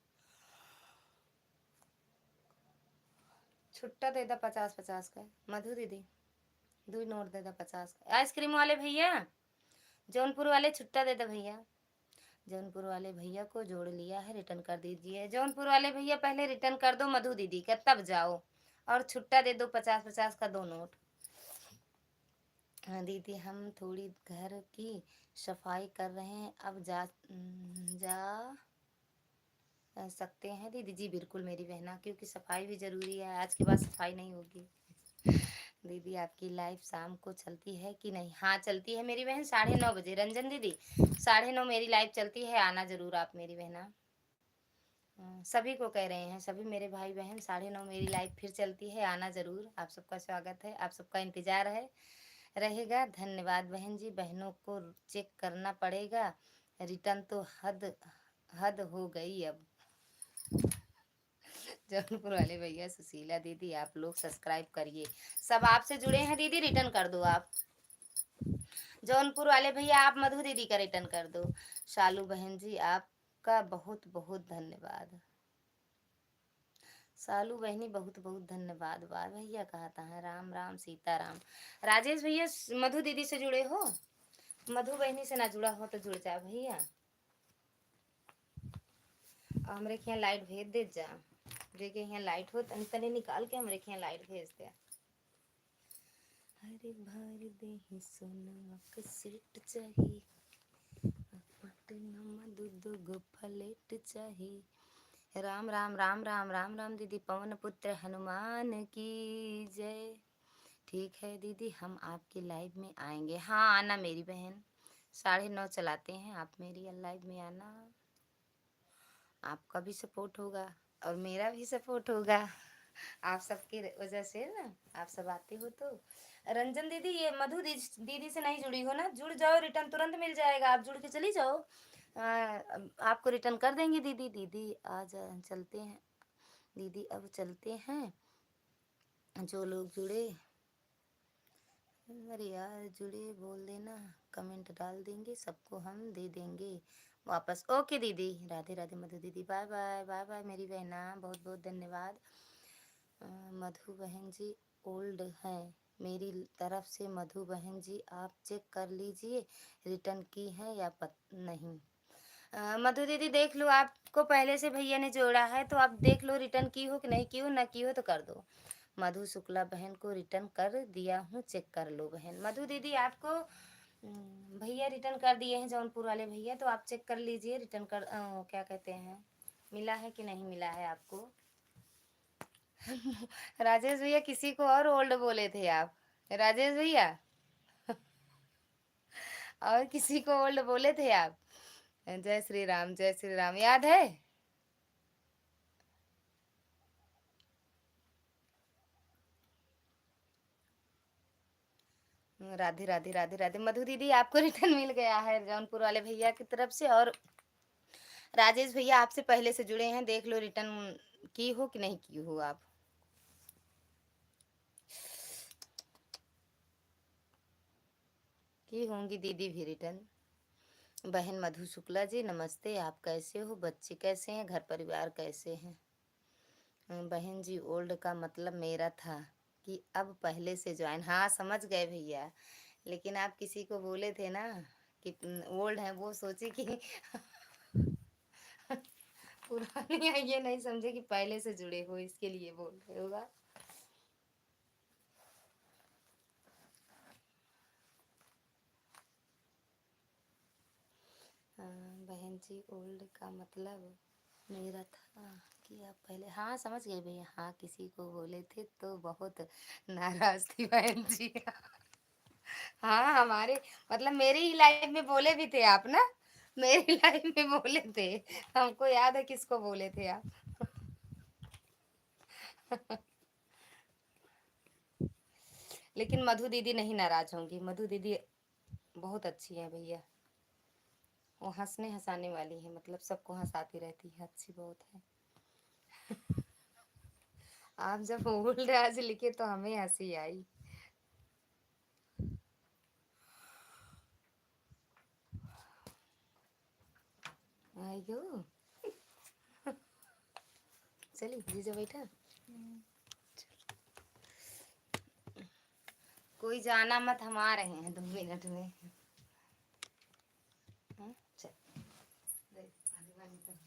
छुट्टा दे दा 50-50 का। मधु दीदी 2 नोट दे दा 50 का। आइसक्रीम वाले भैया जौनपुर वाले छुट्टा दे दा भैया। जौनपुर वाले भैया को जोड़ लिया है, रिटर्न कर दीजिए। जौनपुर वाले भैया पहले रिटर्न कर दो मधु दीदी का, तब जाओ और छुट्टा दे दो 50-50 का 2 नोट। हाँ दीदी हम थोड़ी घर की सफाई कर रहे हैं, अब जा सकते हैं दीदी। जी बिल्कुल मेरी बहना, क्योंकि सफाई भी ज़रूरी है, आज के बाद सफाई नहीं होगी। दीदी आपकी लाइव शाम को चलती है कि नहीं? हाँ चलती है मेरी बहन, 9:30 बजे। रंजन दीदी 9:30 मेरी लाइव चलती है, आना ज़रूर आप मेरी बहना। सभी को कह रहे हैं, सभी मेरे भाई बहन 9:30 मेरी लाइव फिर चलती है, आना ज़रूर। आप सबका स्वागत है, आप सबका इंतज़ार है रहेगा। धन्यवाद बहन जी। बहनों को चेक करना पड़ेगा, रिटर्न तो हद हद हो गई अब। जौनपुर वाले भैया सुशीला दीदी आप लोग सब्सक्राइब करिए, सब आपसे जुड़े हैं दीदी, रिटर्न कर दो आप। जौनपुर वाले भैया आप मधु दीदी का रिटर्न कर दो। शालू बहन जी आपका बहुत बहुत धन्यवाद। सालू बहनी बहुत बहुत धन्यवाद। वाह भैया कहता है राम राम सीता राम। राजेश भैया मधु दीदी से जुड़े हो? मधु बहनी से ना जुड़ा हो तो जुड़ जा भैया। हमरे के यहाँ लाइट भेज दे जा, जे के यहाँ लाइट हो तनी तनी निकाल के हमरे के यहाँ लाइट भेज दे। हरे भर दे सोना के सेट चाहिए, पटना दूध गो फलेट चाहिए। राम राम राम राम राम राम दीदी। पवन पुत्र हनुमान की जय। ठीक है दीदी हम आपके लाइव में आएंगे। हाँ आना मेरी बहन, 9:30 चलाते हैं, आप मेरी लाइव में आना। आपका भी सपोर्ट होगा और मेरा भी सपोर्ट होगा। आप सबकी वजह से ना, आप सब आते हो तो। रंजन दीदी, ये मधु दीदी से नहीं जुड़ी हो ना? जुड़ जाओ, रिटर्न तुरंत मिल जाएगा, आप जुड़ के चली जाओ। आपको रिटर्न कर देंगे दीदी। दीदी आज चलते हैं दीदी, अब चलते हैं। जो लोग जुड़े, अरे यार जुड़े बोल देना, कमेंट डाल देंगे, सबको हम दे देंगे वापस। ओके दीदी, राधे राधे मधु दीदी, बाय बाय बाय बाय मेरी बहना, बहुत बहुत धन्यवाद। मधु बहन जी ओल्ड हैं मेरी तरफ से। मधु बहन जी आप चेक कर लीजिए रिटर्न की है या नहीं। मधु दीदी देख लो, आपको पहले से भैया ने जोड़ा है तो आप देख लो रिटर्न की हो कि नहीं की हो, ना की हो तो कर दो। मधु शुक्ला बहन को रिटर्न कर दिया हूँ, चेक कर लो बहन। मधु दीदी आपको भैया रिटर्न कर दिए हैं, जौनपुर वाले भैया, तो आप चेक कर लीजिए रिटर्न कर क्या कहते हैं, मिला है कि नहीं मिला है आपको। राजेश भैया किसी को और ओल्ड बोले थे आप, राजेश भैया। और किसी को ओल्ड बोले थे आप। जय श्री राम, जय श्री राम, याद है। राधे राधे राधे राधे। मधु दीदी आपको रिटर्न मिल गया है जौनपुर वाले भैया की तरफ से। और राजेश भैया आपसे पहले से जुड़े हैं, देख लो रिटर्न की हो कि नहीं की हो आप। की होंगी दीदी भी रिटर्न। बहन मधु शुक्ला जी नमस्ते, आप कैसे हो, बच्चे कैसे हैं, घर परिवार कैसे हैं। बहन जी ओल्ड का मतलब मेरा था कि अब पहले से ज्वाइन। हाँ समझ गए भैया, लेकिन आप किसी को बोले थे ना कि ओल्ड है, वो सोचे कि पुरानी है, ये नहीं समझे कि पहले से जुड़े हो, इसके लिए बोल रहे होगा। बहन जी ओल्ड का मतलब मेरा था कि आप पहले। हाँ समझ गए भैया, हाँ किसी को बोले थे तो बहुत नाराज थी बहन जी। हाँ हमारे मतलब मेरी ही लाइफ में बोले भी थे आप ना, मेरी लाइफ में बोले थे। हमको याद है किसको बोले थे आप। लेकिन मधु दीदी नहीं नाराज होंगी, मधु दीदी बहुत अच्छी है भैया। वो हंसने हंसाने वाली है, मतलब सबको हंसाती रहती है, अच्छी बहुत है। आप जब ओल्ड आज लिखे तो हमें हंसी आई। आयो, चलिए जीजा बैठा। कोई जाना मत, हम आ रहे हैं 2 मिनट में। हाँ, चल आगे वाली तरफ।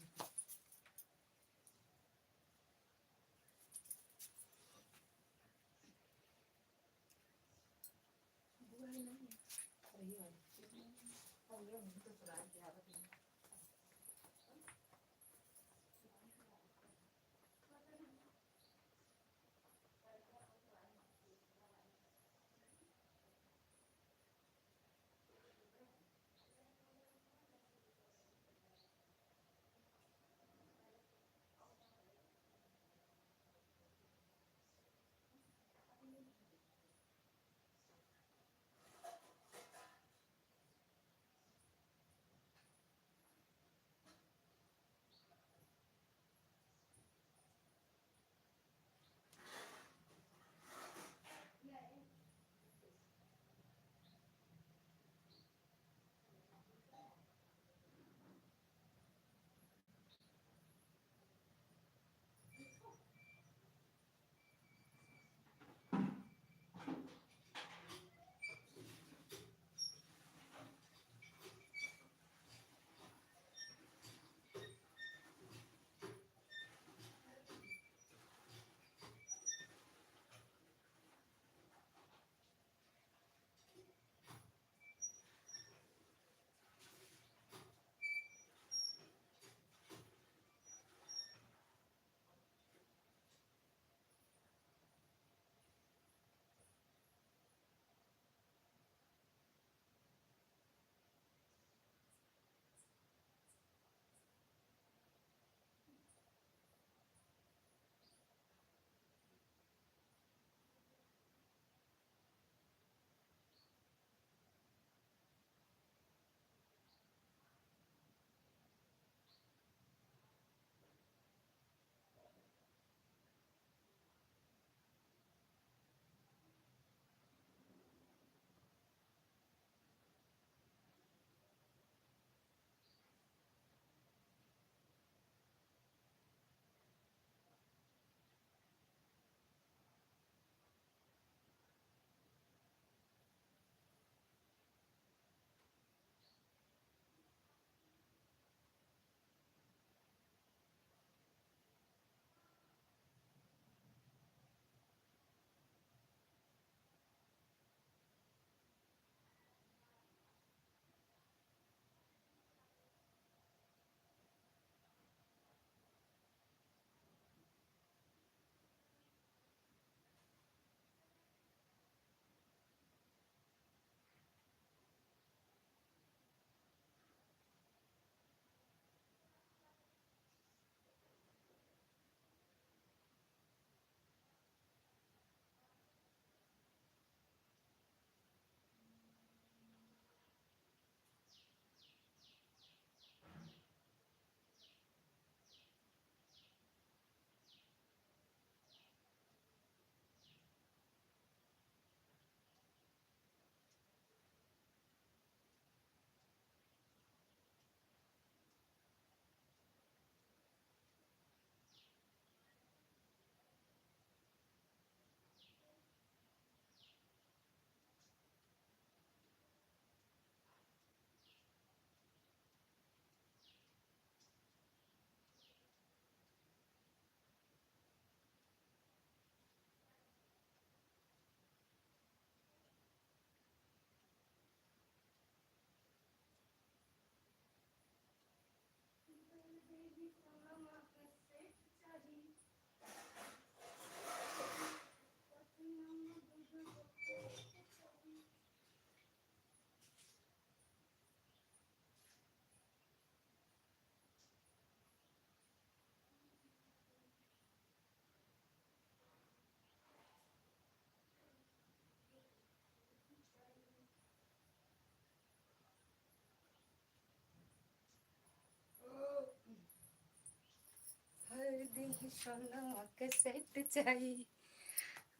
सेट चाहिए।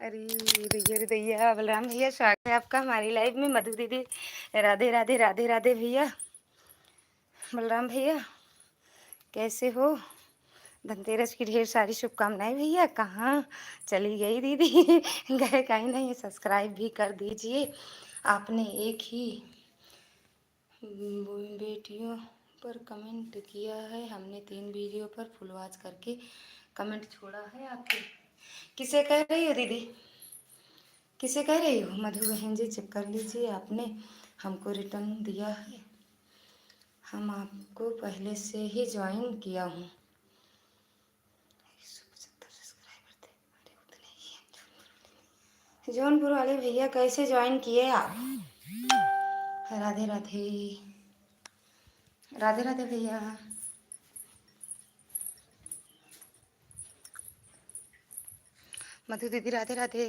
अरे दैया बलराम भैया स्वागत है आपका हमारी लाइव में। मधु दीदी राधे राधे राधे राधे भैया। बलराम भैया कैसे हो? धनतेरस की ढेर सारी शुभकामनाएं भैया। कहाँ चली गई दीदी? गए कहीं नहीं। सब्सक्राइब भी कर दीजिए। आपने एक ही बेटियों पर कमेंट किया है, हमने 3 वीडियो पर फुल वॉच करके कमेंट छोड़ा है आपके। किसे कह रही हो दीदी? किसे कह रही हो? मधु बहन जी चेक कर लीजिए, आपने हमको रिटर्न दिया है। हम आपको पहले से ही ज्वाइन किया हूँ। जौनपुर वाले भैया कैसे ज्वाइन किए आप? राधे राधे राधे राधे भैया। मधु दीदी राधे राधे।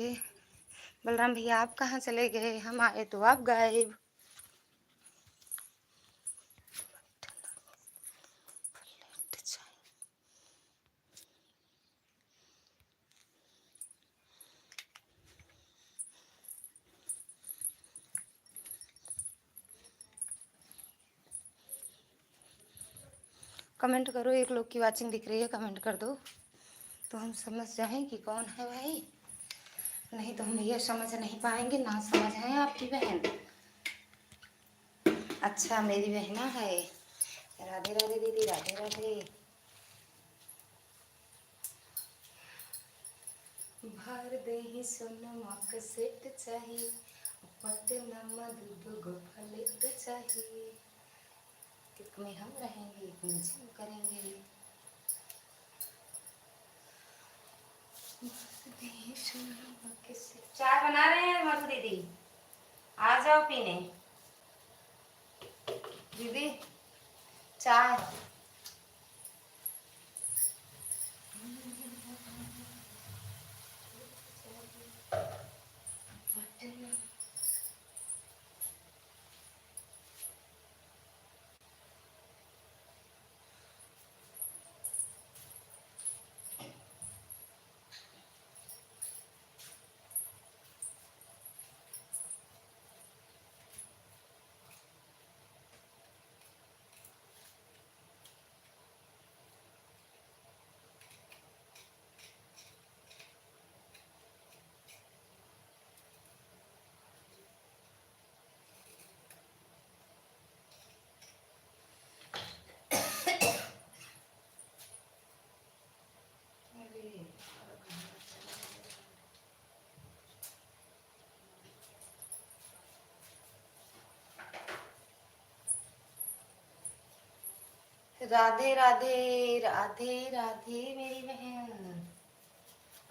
बलराम भैया आप कहाँ चले गए? हम आए तो आप गायब। कमेंट करो, एक लोग की वाचिंग दिख रही है, कमेंट कर दो तो हम समझ जाएं कि कौन है भाई। नहीं तो हम भैया समझ नहीं पाएंगे। ना समझ है आपकी बहन? अच्छा मेरी बहना है। राधे राधे दीदी राधे राधे। भर दे सोनमा का सेट चाहिए, पटना दूध गो फलेट चाहिए। एक में हम रहेंगे, एक में जिम करेंगे। चाय बना रहे हैं मधु दीदी, आ जाओ पीने। दीदी चाय। राधे राधे राधे राधे मेरी बहन,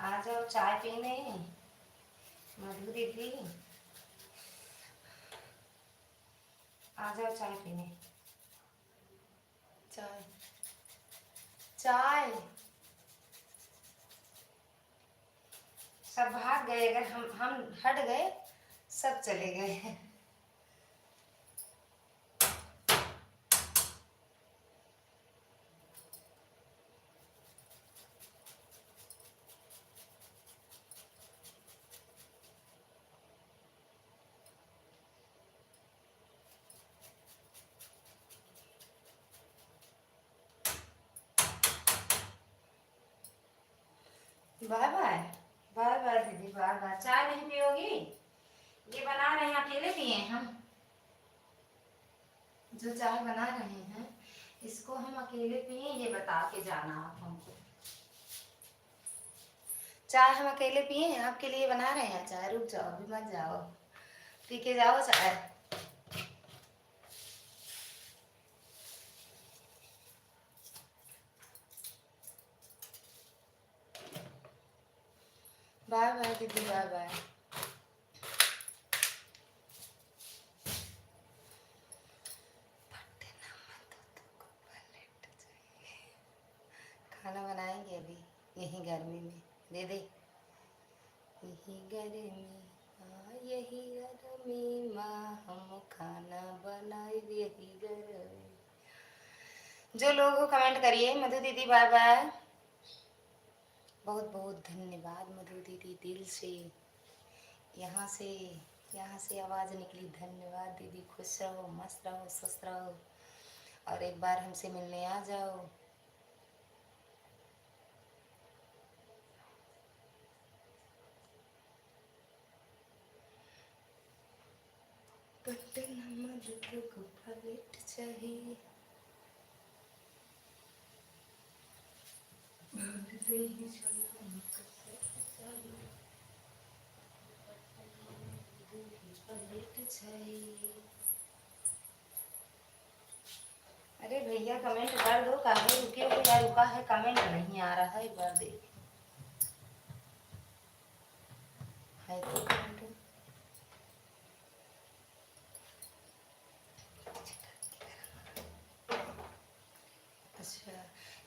आ जाओ चाय पीने। मधु दीदी आ जाओ चाय पीने। चाय चाय। सब भाग गए, अगर हम हट गए सब चले गए। बाय बाय बाय बाय दीदी, बाय बाय। चाय नहीं पियोगी? ये बना रहे हैं, अकेले पिए हम। जो चाय बना रहे हैं इसको हम अकेले पिए, ये बता के जाना आप हमको। चाय हम अकेले पिए, आपके लिए बना रहे हैं चाय। रुक जाओ, अभी मत जाओ, पी के जाओ चाय। बाय बाय दीदी, बाय बाय। खाना बनाएंगे अभी यही गर्मी में दीदी, यही गर्मी हाँ यही गर्मी माँ, हम खाना बनाए यही गर्मी। जो लोग कमेंट करिए। मधु दीदी बाय बाय। बहुत बहुत धन्यवाद मधु दीदी, दिल से। यहाँ से यहाँ से आवाज़ निकली, धन्यवाद दीदी। खुश रहो, मस्त रहो, स्वस्थ रहो, और एक बार हमसे मिलने आ जाओ। पटना मधु को पलट चाहिए, अरे भैया कमेंट कर दो, काहे रुके हो या रुका है, कमेंट नहीं आ रहा है, एक बार देख है तो कमेंट। अच्छा,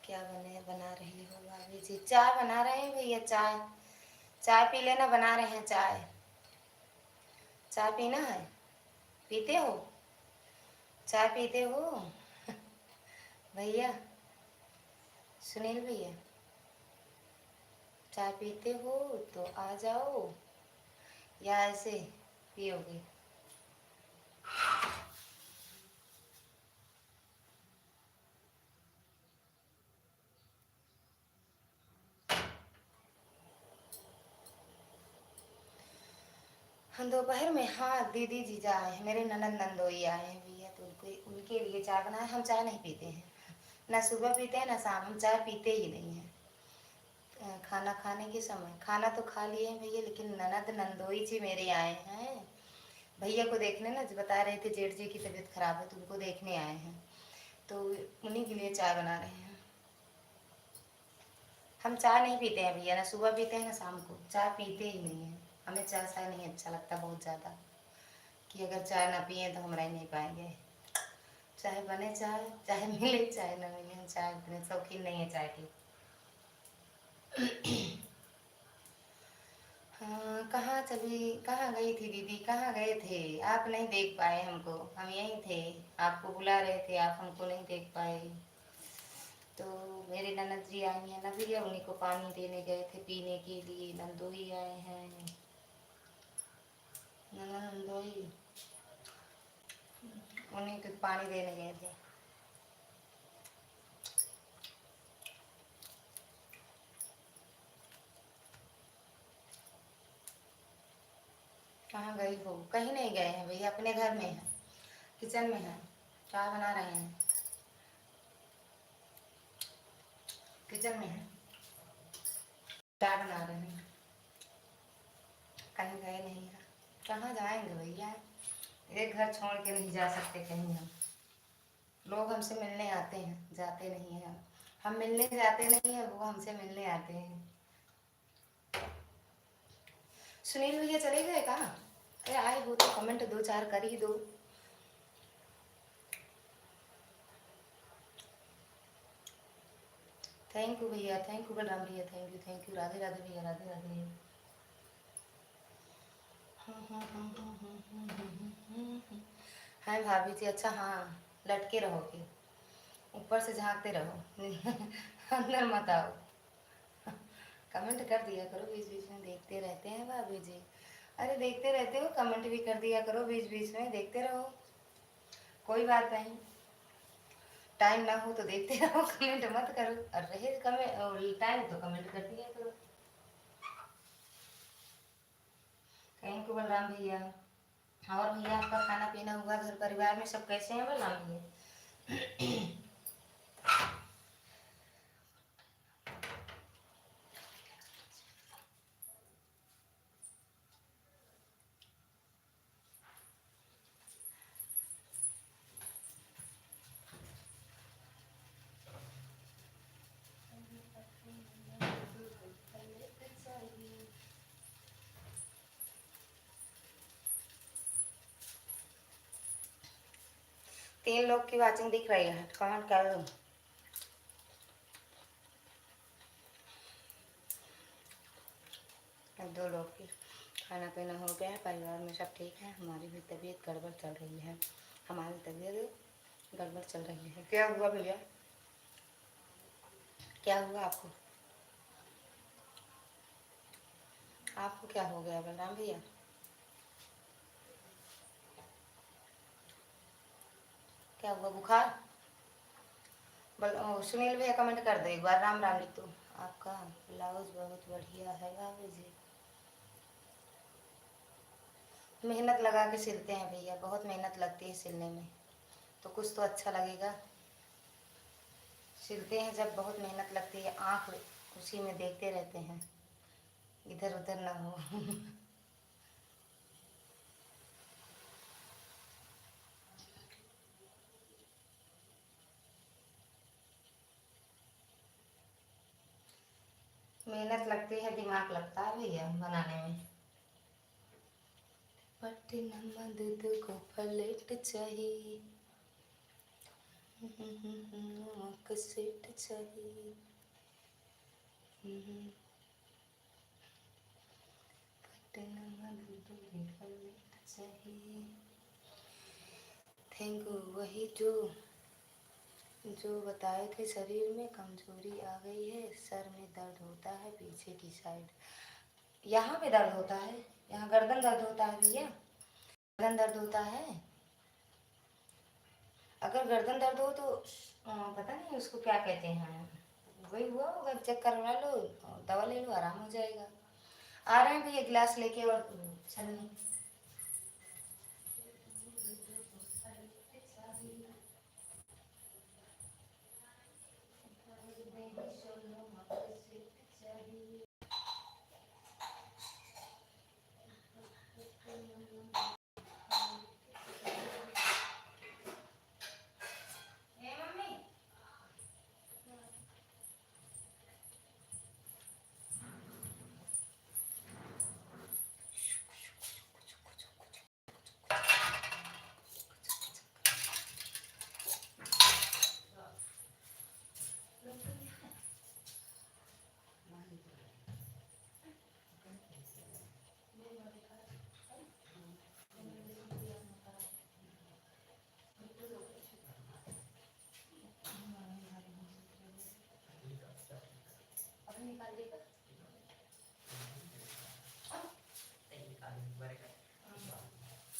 क्या बना रही हो भाभी जी? चाय बना रहे हैं भैया, चाय। चाय पी लेना, बना रहे हैं चाय। चाय पीना है? पीते हो? चाय पीते हो भैया? सुनील भैया, चाय पीते हो तो आ जाओ, या ऐसे पियोगे? हम दोपहर में, हाँ दीदी जीजा आए हैं, मेरे ननद नंदोई आए हैं भैया, तो उनके लिए चाय बनाए। हम चाय नहीं पीते हैं, ना सुबह पीते हैं ना शाम, हम चाय पीते ही नहीं हैं। खाना खाने के समय, खाना तो खा लिए हैं भैया, लेकिन ननद नंदोई जी मेरे आए हैं भैया को देखने ना, बता रहे थे जेठ जी की तबीयत खराब है तो उनको देखने आए हैं, तो उन्हीं के लिए चाय बना रहे हैं। हम चाय नहीं पीते हैं भैया, ना सुबह पीते हैं ना शाम को, चाय पीते ही नहीं हैं। हमें चाय शाय नहीं अच्छा लगता बहुत ज़्यादा, कि अगर चाय ना पिए तो हम रह नहीं पाएंगे। चाहे बने चाय, चाहे मिले चाहे ना मिले, हम चाय इतने शौकीन नहीं है चाय की। हाँ, कहाँ चली, कहाँ गई थी दीदी, कहाँ गए थे आप? नहीं देख पाए हमको, हम यहीं थे, आपको बुला रहे थे, आप हमको नहीं देख पाए। तो मेरे ननद जी आई हैं ना भैया, उन्हीं को पानी देने गए थे पीने के लिए। नंदोई आए हैं, नंदोई, उन्हीं को पानी देने गए थे। कहाँ गई हो? कहीं नहीं गए हैं भैया, अपने घर में हैं, किचन में हैं, चाय बना रहे हैं, किचन में हैं, चाय बना रहे हैं, कहीं गए नहीं हैं। कहाँ जाएंगे भैया, एक घर छोड़ के नहीं जा सकते कहीं हम। लोग हमसे मिलने आते हैं, जाते नहीं हैं। हम मिलने जाते नहीं हैं, वो हमसे मिलने आते हैं। सुनील भैया चले गए कहाँ? अरे आए हो तो कमेंट दो चार कर ही दो। थैंक यू भैया, थैंक यू बलराम भैया, thank you, thank you. Radhe Radhe भैया, राधे राधे। है भाभी जी, अच्छा हाँ, लटके रहोगे, ऊपर से झांकते रहो अंदर मत आओ। कमेंट कर दिया करो बीच बीच में, देखते रहते हैं भाभी जी। अरे देखते रहते हो, कमेंट भी कर दिया करो बीच बीच में, देखते रहो, कोई बात नहीं। टाइम ना हो तो देखते रहो, कमेंट मत करो, और रहे कमेंट टाइम तो कमेंट कर दिया करो। थैंक यू बलराम भैया। और भैया आपका खाना पीना हुआ, घर परिवार में सब कैसे हैं बलराम भैया? 3 लोग की वाचिंग दिख रही है, कमेंट कर दो। अब 2 लोग की खाना पीना हो गया है, परिवार में सब ठीक है। हमारी भी तबीयत गड़बड़ चल रही है, हमारी तबीयत गड़बड़ चल रही है। क्या हुआ भैया, क्या हुआ आपको? आपको क्या हो गया बलराम भैया? क्या हुआ, बुखार? सुनील भैया कमेंट कर दो एक बार, राम राम लिख दो। आपका ब्लाउज बहुत बढ़िया है भाभी जी। मेहनत लगा के सिलते हैं भैया, बहुत मेहनत लगती है सिलने में, तो कुछ तो अच्छा लगेगा। सिलते हैं जब बहुत मेहनत लगती है, आँख उसी में देखते रहते हैं, इधर उधर ना हो। मेहनत लगती है, दिमाग लगता है भैया बनाने में। पट्टी दूध को पलेट चाहिए, सेट चाहिए। दूध की पलेट चाहिए। Thank you. वही जो जो बताए थे, शरीर में कमजोरी आ गई है, सर में दर्द होता है पीछे की साइड। यहाँ पे दर्द होता है, यहाँ गर्दन दर्द होता है भैया, गर्दन दर्द होता है। अगर गर्दन दर्द हो तो पता नहीं उसको क्या कहते हैं, वही हुआ होगा, चेक करवा लो, दवा ले लो, आराम हो जाएगा। आ रहे हैं भैया गिलास लेके और चलने।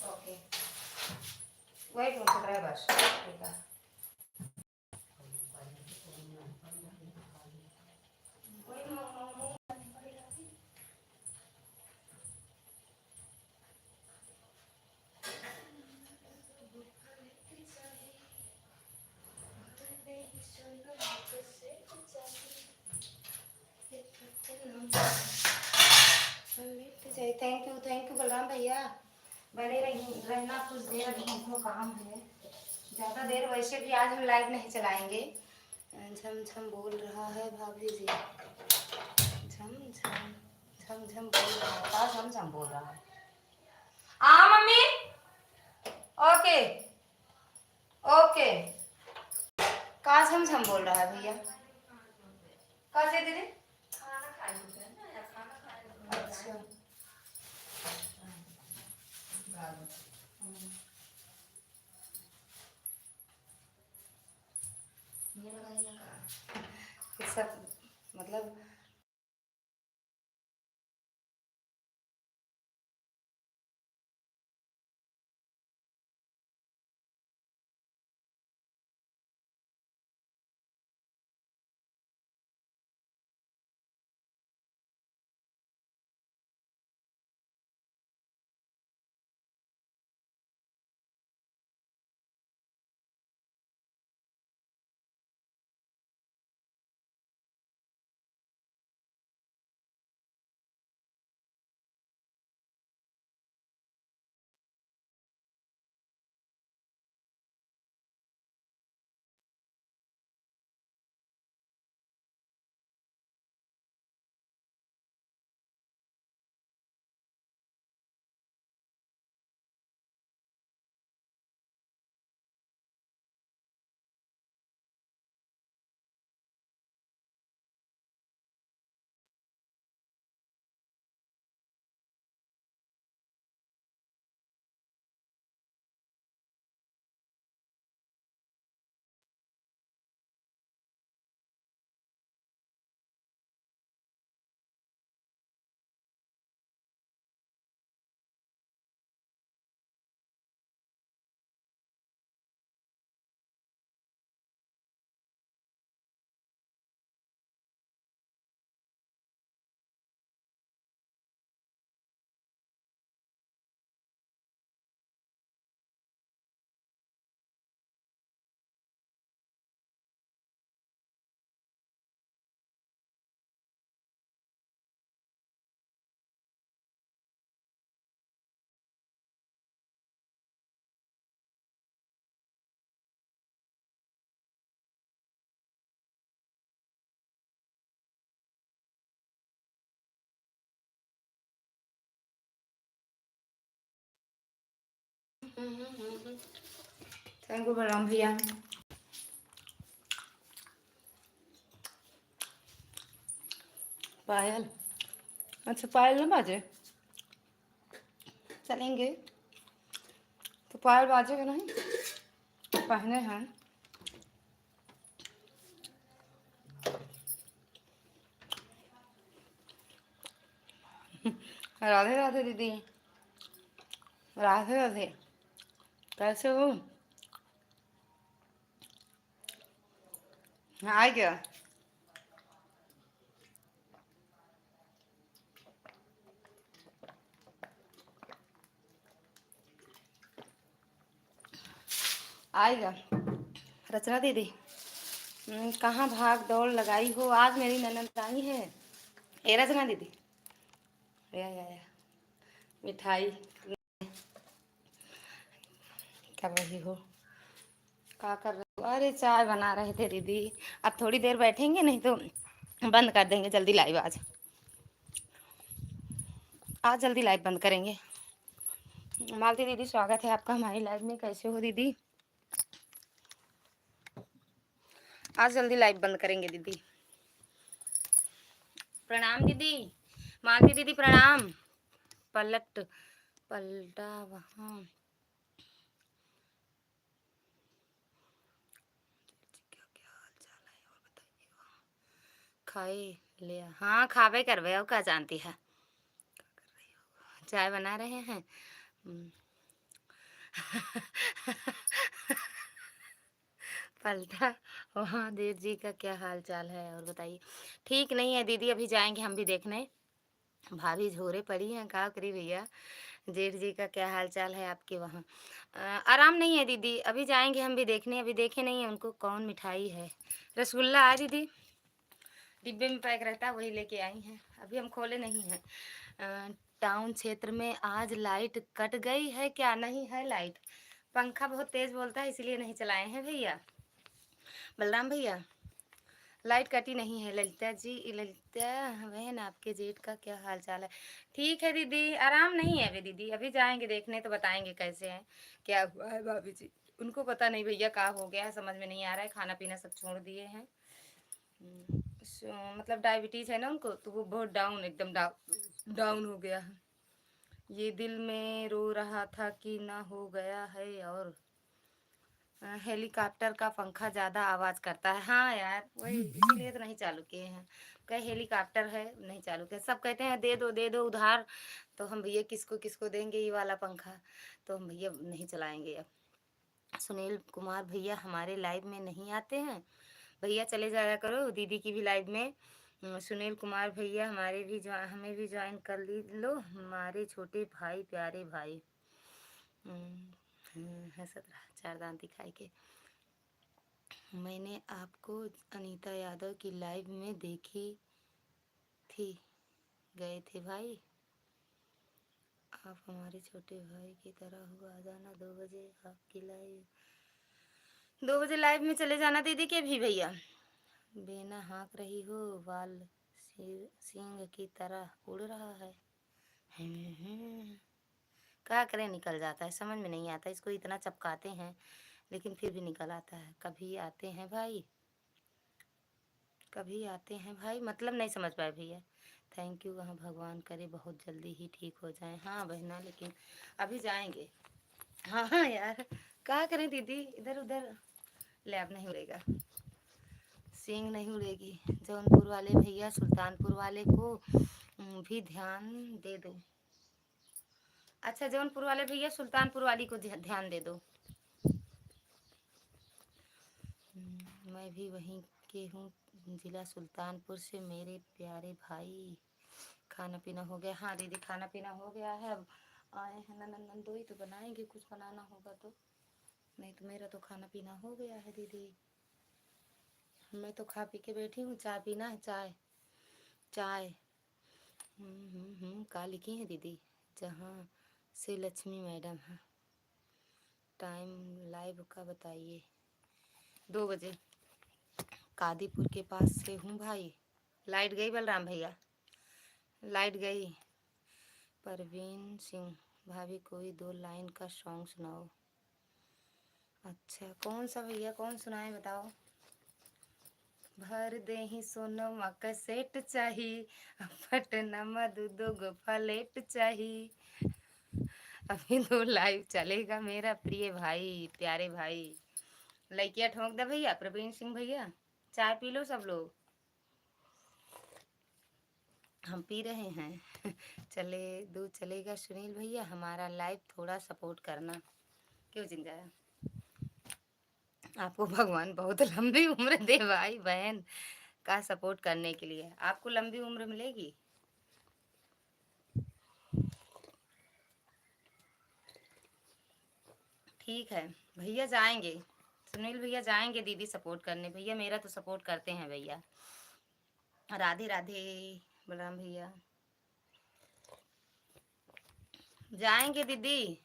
ओके, वही ढूंढ रहा है बस, ठीक है। थैंक यू बलराम भैया, बने रहना कुछ देर, अभी हमको काम है ज़्यादा देर। वैसे भी आज हम लाइव नहीं चलाएंगे। झम झम बोल रहा है भाभी जी, झम झम झम झम बोल रहा है, क्या झम झम बोल रहा है? हाँ मम्मी, ओके ओके। कहाँ झम झम बोल रहा है भैया? कैसे दीदी? अच्छा, सब मतलब थैंक यू बलराम भैया। पायल, अच्छा पायल ना बाजे, चलेंगे तो पायल बाजेगा नहीं, पहने हैं। राधे राधे दीदी, राधे राधे, कैसे हो? आ गया। आएगा। रचना दीदी, कहाँ भाग दौड़ लगाई हो? आज मेरी ननद आई है। ए रचना दीदी, या मिठाई कर रही हो? क्या कर रहे हो? अरे चाय बना रहे थे दीदी। अब थोड़ी देर बैठेंगे, नहीं तो बंद कर देंगे जल्दी लाइव। आज आज जल्दी लाइव बंद करेंगे। मालती दीदी, स्वागत है आपका हमारी लाइव में। कैसे हो दीदी? आज जल्दी लाइव बंद करेंगे दीदी। प्रणाम दीदी। मालती दीदी प्रणाम। पलटा वहाँ खाए लिया? हाँ खावे करवे, और क्या जानती है। चाय बना रहे हैं। पलटा वहाँ देव जी का क्या हाल चाल है और बताइए? ठीक नहीं है दीदी, अभी जाएंगे हम भी देखने। भाभी झोरे पड़ी हैं, का करी भैया। जेठ जी का क्या हाल चाल है आपके वहाँ? आराम नहीं है दीदी, अभी जाएंगे हम भी देखने। अभी देखे नहीं है उनको। कौन मिठाई है? रसगुल्ला है दीदी, डिब्बे में पैक रहता है, वही लेके आई हैं। अभी हम खोले नहीं हैं। टाउन क्षेत्र में आज लाइट कट गई है क्या? नहीं है लाइट, पंखा बहुत तेज बोलता है इसलिए नहीं चलाए हैं भैया। बलराम भैया, लाइट कटी नहीं है। ललिता जी, ललिता बहन, आपके जेठ का क्या हाल चाल है? ठीक है दीदी, आराम नहीं है अभी दीदी। अभी जाएंगे देखने तो बताएंगे कैसे हैं, क्या हुआ है। भाभी जी उनको पता नहीं भैया क्या हो गया है, समझ में नहीं आ रहा है। खाना पीना सब छोड़ दिए हैं। मतलब डायबिटीज़ है ना उनको, तो वो बहुत डाउन, एकदम डाउन हो गया है। ये दिल में रो रहा था कि ना हो गया है। और हेलीकॉप्टर का पंखा ज़्यादा आवाज़ करता है। हाँ यार, वही इसीलिए तो नहीं चालू किए हैं। कहे हेलीकॉप्टर है, नहीं चालू किए। सब कहते हैं दे दो उधार, तो हम भैया किसको किसको देंगे ये वाला पंखा, तो हम भैया नहीं चलाएंगे अब। सुनील कुमार भैया हमारे लाइव में नहीं आते हैं। भैया चले जाया करो दीदी की भी लाइव में। सुनील कुमार भैया हमारे भी हमें भी ज्वाइन कर लो, हमारे छोटे भाई, प्यारे भाई। है 17 चार दांत दिखाई के। मैंने आपको अनीता यादव की लाइव में देखी थी, गए थे भाई। आप हमारे छोटे भाई की तरह हो, आ जाना 2 बजे आपकी लाइव। 2 बजे लाइव में चले जाना दीदी के भी भैया। बेना हाँक रही हो, बाल सिंह की तरह उड़ रहा है। क्या करें, निकल जाता है, समझ में नहीं आता। इसको इतना चपकाते हैं लेकिन फिर भी निकल आता है। कभी आते हैं भाई, कभी आते हैं भाई, मतलब नहीं समझ पाए भैया। थैंक यू, वहाँ भगवान करे बहुत जल्दी ही ठीक हो जाए। हाँ बहना, लेकिन अभी जाएंगे। हाँ हाँ यार, क्या करें दीदी, इधर उधर लैब नहीं उड़ेगा, सींग नहीं उड़ेगी। जौनपुर वाले भैया सुल्तानपुर वाले को भी ध्यान दे दो। अच्छा, जौनपुर वाले भैया सुल्तानपुर वाली को ध्यान दे दो। मैं भी वहीं के हूँ, जिला सुल्तानपुर से। मेरे प्यारे भाई, खाना पीना हो गया? हाँ दीदी, खाना पीना हो गया है। अब आए हैं नंदोई, तो बनाएंगे, कुछ बनाना होगा तो। नहीं तो मेरा तो खाना पीना हो गया है दीदी। मैं तो खा पी के बैठी हूँ। चाय पीना है? चाय चाय का लिखी है दीदी? जहाँ से लक्ष्मी मैडम है। टाइम लाइव का बताइए? 2 बजे। कादीपुर के पास से हूँ भाई। लाइट गई बलराम भैया, लाइट गई। परवीन सिंह भाभी कोई 2 लाइन का सॉन्ग सुनाओ। अच्छा कौन सा भैया, कौन सुनाए बताओ। भर दे ही सोनमा का सेट चाही, पटना में दो गो फ्लैट चाही। अभी तो लाइव चलेगा मेरा प्रिय भाई, प्यारे भाई। लइकिया ठोक दे भैया, प्रवीण सिंह भैया। चाय पी लो सब लोग, हम पी रहे हैं। चले दूध चलेगा सुनील भैया, हमारा लाइव थोड़ा सपोर्ट करना। क्यों जिंजाया, आपको भगवान बहुत लंबी उम्र दे भाई बहन का सपोर्ट करने के लिए। आपको लंबी उम्र मिलेगी। ठीक है भैया, जाएंगे सुनील भैया, जाएंगे दीदी सपोर्ट करने। भैया मेरा तो सपोर्ट करते हैं भैया। राधे राधे बलराम भैया। जाएंगे दीदी,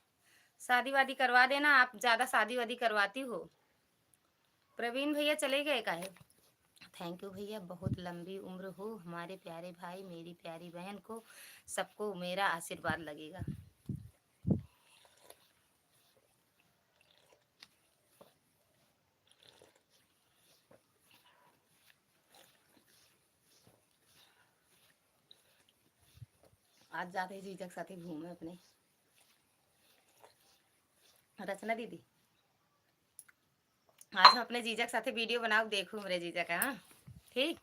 शादी वादी करवा देना, आप ज़्यादा शादी वादी करवाती हो। प्रवीण भैया चले गए काहे। थैंक यू भैया, बहुत लंबी उम्र हो हमारे प्यारे भाई, मेरी प्यारी बहन को सबको मेरा आशीर्वाद लगेगा। आज जाते जीजक साथे घूमे अपने। रचना दीदी, आज हम अपने जीजा के साथ वीडियो बनाओ, देखो मेरे जीजा का। हाँ ठीक।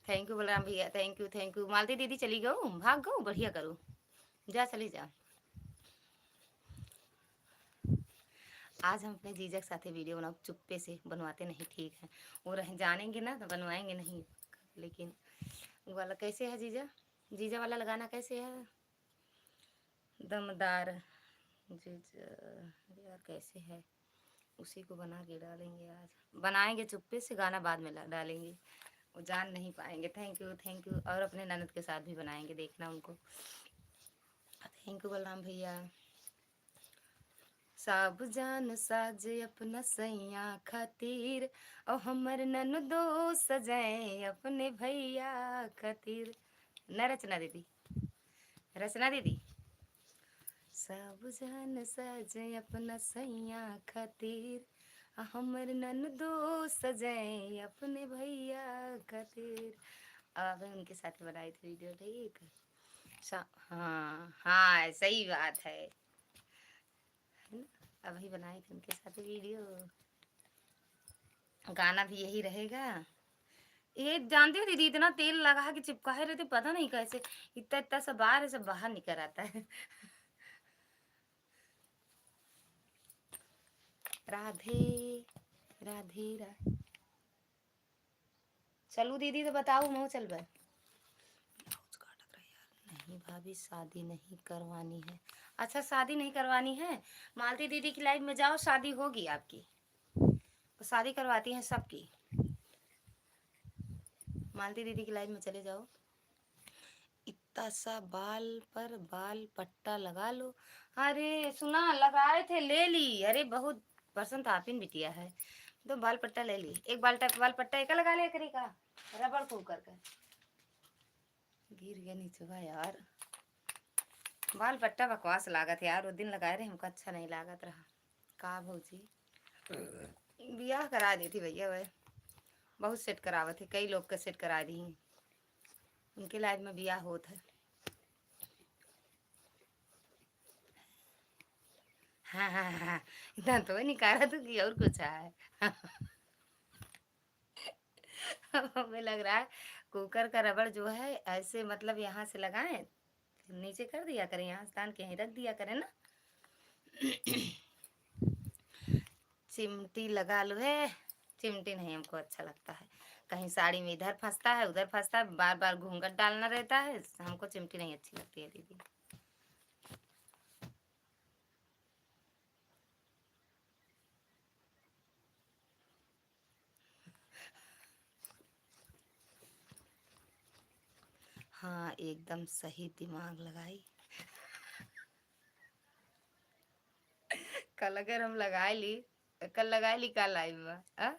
थैंक यू बलराम भैया, थैंक यू थैंक यू। मालती दीदी चली गो, भाग गो, बढ़िया करो, जा चली जा। आज हम अपने जीजा के साथ वीडियो बनाओ, चुप्पे से बनवाते नहीं, ठीक है। वो रह जानेंगे ना तो बनवाएंगे नहीं। लेकिन वो वाला कैसे है जीजा, जीजा वाला लगाना कैसे है, दमदार जीजा यार कैसे है, उसी को बना के डालेंगे। आज बनाएंगे चुप्पे से, गाना बाद में डालेंगे, वो जान नहीं पाएंगे। Thank you thank you. और अपने ननद के साथ भी बनाएंगे, देखना उनको। थैंक यू बलराम भैया। सब जान साजे अपना सैया खातिर, और हमर ननदो सजाए अपने भैया खातिर। न रचना दीदी, रचना दीदी। सब जान साजे अपना सैया खातिर, हमर ननदो सजाए अपने भैया खातिर। अब उनके साथ बनाई थी वीडियो, ठीक। हाँ हाँ सही बात है ना? अभी बनाए थे उनके साथ वीडियो, गाना भी यही रहेगा। ये जानती हो दीदी, इतना तेल लगा के चिपकाए रहते, पता नहीं कैसे इतना इतना सब बाहर है, सब बाहर निकल आता है। राधे राधे चलू दीदी तो बताओ, मैं चल बे। नहीं भाभी शादी नहीं करवानी है। अच्छा शादी नहीं करवानी है, मालती दीदी की लाइफ में जाओ, शादी होगी आपकी, तो शादी करवाती हैं सबकी। मालती दीदी की लाइफ में चले जाओ। इतना सा बाल पर बाल पट्टा लगा लो। अरे सुना, लगाए थे ले ली, अरे बहुत पसंद आपिन बिटिया है, तो बाल पट्टा ले ली। एक बाल पट्टा एक लगा ले करी का, रबड़ को करके गिर गया नीचे बा यार। बाल पट्टा बकवास लागत है यार, वो दिन लगाए रहे हमको अच्छा नहीं लागत रहा। का भौजी बियाह करा दी थी भैया, वह बहुत सेट करावत है, कई लोग का सेट करा दी, उनके लाइफ में बियाह होत है। हाँ हाँ हाँ, इतना तो निकाला तो कि और कुछ है। हमें लग रहा है कुकर का रबड़ जो है ऐसे, मतलब यहाँ से लगाएं, नीचे कर दिया करें, यहाँ स्थान के यहीं रख दिया करें ना। चिमटी लगा लो है, चिमटी नहीं हमको अच्छा लगता है, कहीं साड़ी में इधर फंसता है उधर फंसता है, बार बार घूंघट डालना रहता है, हमको चिमटी नहीं अच्छी लगती है दीदी। हाँ एकदम सही दिमाग लगाई। कल अगर हम लगाए ली, कल लगाए ली कल आई बा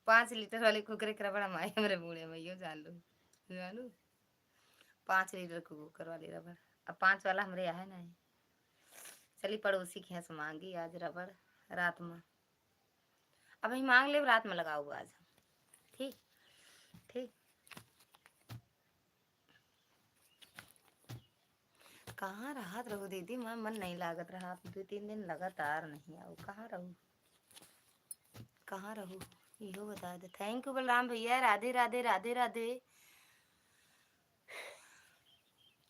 5 लीटर वाले कुकर के रबड़ हम आए हमारे बूढ़े में, यो जान लो, जानू 5 लीटर कुकर वाले रबड़, अब 5 वाला हमरे यहाँ है ना। चली पड़ोसी की हंस मांगी आज रबड़ रात में। अब ही मांग ले, रात में लगाओ आज। ठीक ठीक। कहाँ राहत रहो दीदी, मैं मन नहीं लागत रहा, 2-3 दिन लगातार नहीं आओ। कहाँ रहूँ, कहाँ रहूँ, इहो बता दे। थैंक यू बलराम भैया, राधे राधे राधे राधे।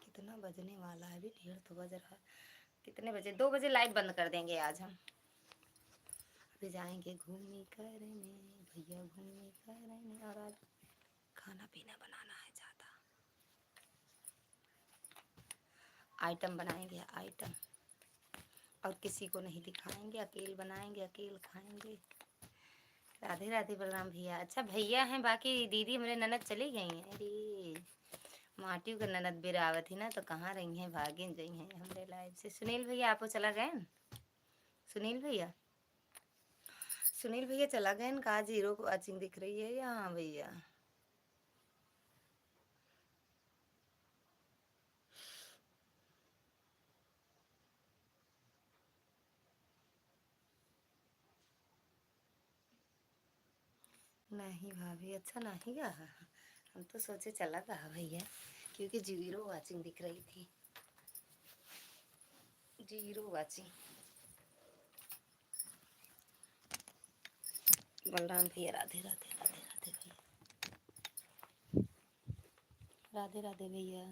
कितना बजने वाला है, अभी 1:30 तो बज रहा है। कितने बजे? 2 बजे लाइट बंद कर देंगे आज हम। अभी जाएंगे घूमने करने भैया, घूमने करने। और आज खाना पीना बनाना है ज़्यादा, आइटम बनाएंगे आइटम, और किसी को नहीं दिखाएंगे, अकेले बनाएंगे अकेले खाएंगे। राधे राधे बलराम भैया। अच्छा भैया हैं, बाकी दीदी मेरे ननद चली गई हैं। अरे माटियों का ननद बिरावत थी ना, तो कहाँ रही हैं, भागिन गई हैं हमारे लाइफ से। सुनील भैया आपको चला गए? सुनील भैया, सुनील भैया चला गए का? 0 को वॉचिंग दिख रही है या? हाँ भैया, नहीं भाभी अच्छा नहीं गा, हम तो सोचे चला गया भैया, क्योंकि 0 वॉचिंग दिख रही थी, 0 वॉचिंग। बलराम भैया राधे राधे राधे राधे भैया, राधे राधे भैया।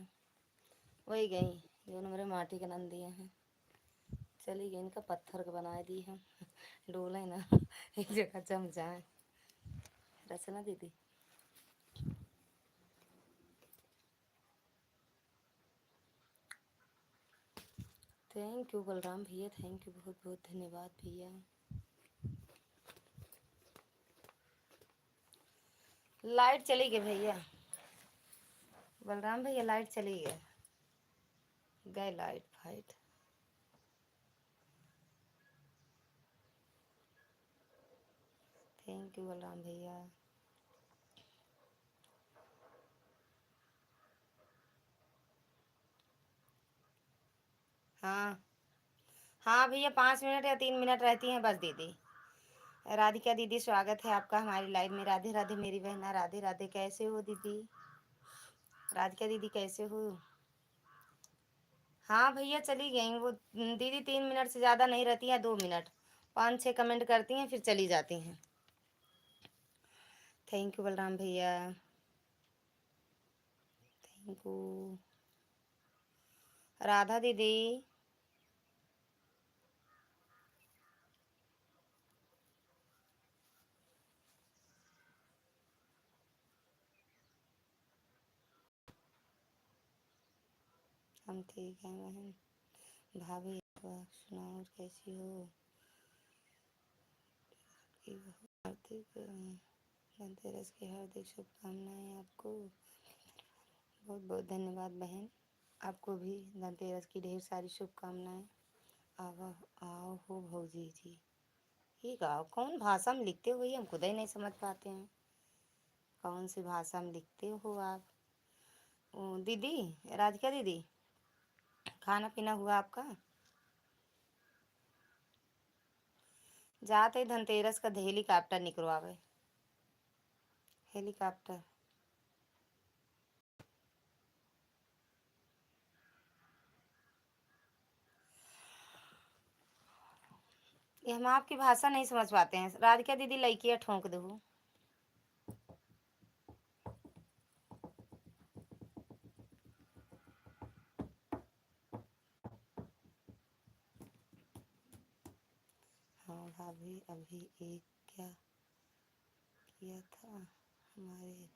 वही गई जो मेरे माटी के नंदी हैं, चली गई। इनका पत्थर का बनाए दी हम, डोले ना एक जगह जम जाए। रचना दीदी, थैंक यू बलराम भैया, थैंक यू, बहुत बहुत धन्यवाद भैया। लाइट चली गई भैया, बलराम भैया लाइट चली गई, गए light fight. Thank you Balram भैया। हाँ हाँ भैया, 5 मिनट या 3 मिनट रहती हैं बस दीदी। राधिका दीदी स्वागत है आपका हमारी लाइव में। राधे राधे मेरी बहना, राधे राधे। कैसे हो दीदी? राधिका दीदी कैसे हो? हाँ भैया चली गई वो दीदी, 3 मिनट से ज़्यादा नहीं रहती है, 2 मिनट, 5-6 कमेंट करती हैं फिर चली जाती हैं। थैंक यू बलराम भैया, थैंक यू। राधा दीदी, हम ठीक हैं बहन। भाभी आप सुनाओ कैसी हो? हार्दिक धनतेरस की हार्दिक शुभकामनाएं आपको। बहुत बहुत धन्यवाद बहन, आपको भी धनतेरस की ढेर सारी शुभकामनाएं। आओ आओ हो भौजी जी, ये गाओ कौन भाषा में लिखते हो, ये हम खुद ही नहीं समझ पाते हैं, कौन सी भाषा में लिखते हो आप? दीदी, राधिका दीदी, खाना पीना हुआ आपका? जाते ही धनतेरस का हेलीकॉप्टर निकलवावे, हेलीकॉप्टर। ये हम आपकी भाषा नहीं समझ पाते हैं। राधिका दीदी लइकिया ठोंक दो। हाँ भाभी, अभी एक क्या किया था हमारे।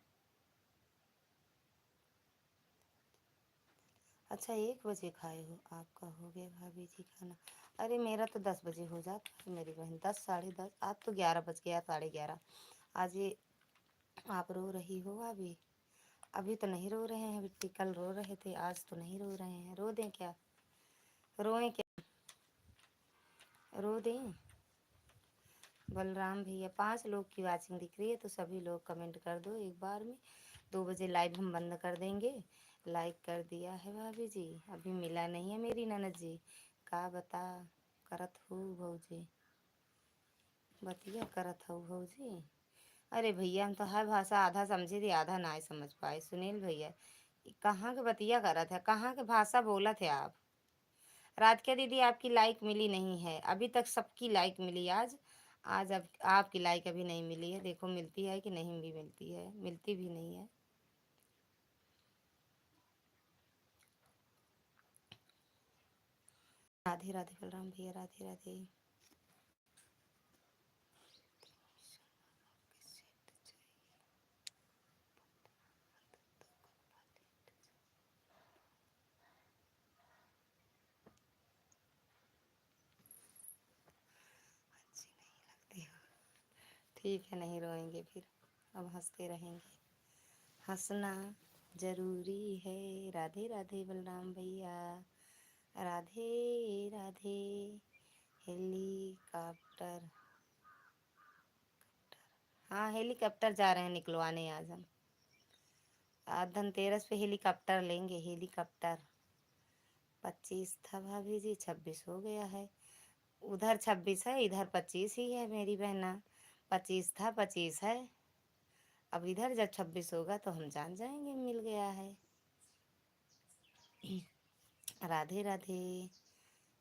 अच्छा 1 बजे खाए हो, आपका हो गया भाभी जी खाना? अरे मेरा तो 10 बजे हो जाता है मेरी बहन, 10 साढ़े 10, आज तो 11 बज गया, 11:30। आज ये आप रो रही हो अभी? अभी तो नहीं रो रहे हैं बिट्टी, कल रो रहे थे, आज तो नहीं रो रहे हैं। रो दें क्या? रोएं क्या? रो दें? बलराम भैया 5 लोग की वाचिंग दिख रही है, तो सभी लोग कमेंट कर दो एक बार में। 2 बजे लाइव हम बंद कर देंगे। लाइक कर दिया है भाभी जी, अभी मिला नहीं है मेरी ननद जी का बता करत हूँ भौजी, बतिया करत हूँ भौजी। अरे भैया हम तो हर भाषा आधा समझे थे आधा ना समझ पाए। सुनील भैया कहाँ के बतिया करत है, कहाँ के भाषा बोलत है आप। राधिका दीदी आपकी लाइक मिली नहीं है अभी तक, सबकी लाइक मिली आज। आज अब आपकी लाइक अभी नहीं मिली है, देखो मिलती है कि नहीं भी मिलती है, मिलती भी नहीं है। राधे राधे बलराम भैया, राधे राधे। ठीक है नहीं रोएंगे फिर, अब हंसते रहेंगे। हंसना जरूरी है। राधे राधे बलराम भैया, राधे राधे। हेलीकॉप्टर, हाँ हेलीकॉप्टर जा रहे हैं निकलवाने आज हम। आज धनतेरस पे हेलीकॉप्टर लेंगे, हेलीकॉप्टर। 25 था भाभी जी, 26 हो गया है। उधर 26 है, इधर 25 ही है मेरी बहना। 25 था, 25 है। अब इधर जब 26 होगा तो हम जान जाएंगे मिल गया है। राधे राधे,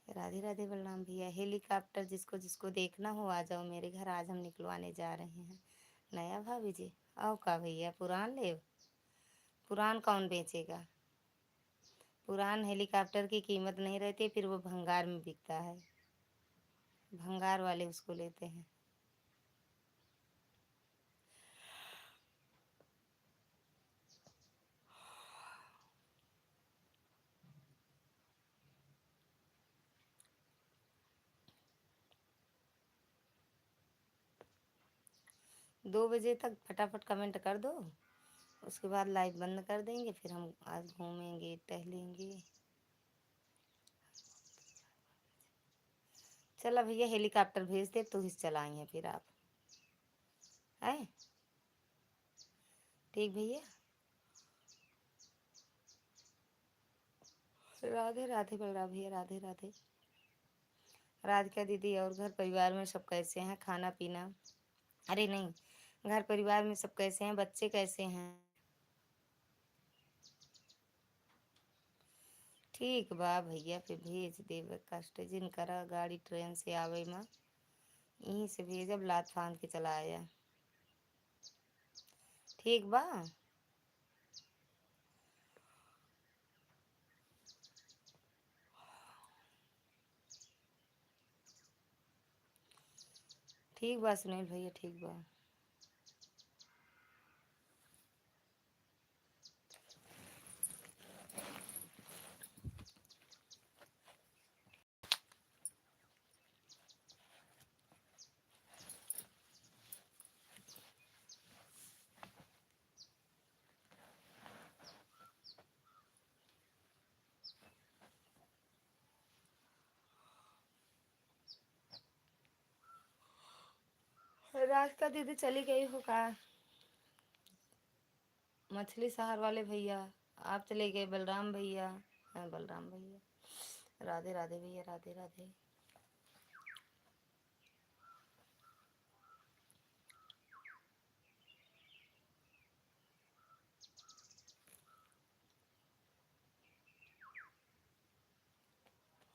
राधे राधे बलराम भैया। हेलीकॉप्टर जिसको जिसको देखना हो आ जाओ मेरे घर, आज हम निकलवाने जा रहे हैं नया भाभी जी। आओ का भैया, पुरान ले, पुरान कौन बेचेगा। पुरान हेलीकॉप्टर की कीमत नहीं रहती, फिर वो भंगार में बिकता है, भंगार वाले उसको लेते हैं। 2 बजे तक फटाफट कमेंट कर दो, उसके बाद लाइव बंद कर देंगे, फिर हम आज घूमेंगे टहलेंगे। चलो भैया हेलीकॉप्टर भेज दे तो ही चलाएंगे फिर आप, हैं ठीक भैया। राधे राधे बलराम भैया, राधे राधे। राधिका दीदी और घर परिवार में सब कैसे हैं, खाना पीना। अरे नहीं, घर परिवार में सब कैसे हैं, बच्चे कैसे हैं। ठीक बा भैया, फिर भेज देव कष्ट जिन करा गाड़ी ट्रेन से आवे माँ, यहीं से भेजब लात फांद के चला आया। ठीक बा। ठीक बा सुनील भैया, ठीक बा। राधिका दीदी चली गई हो का, मछली शहर वाले भैया आप चले गए, बलराम भैया हैं, बलराम भैया। राधे राधे भैया, राधे राधे।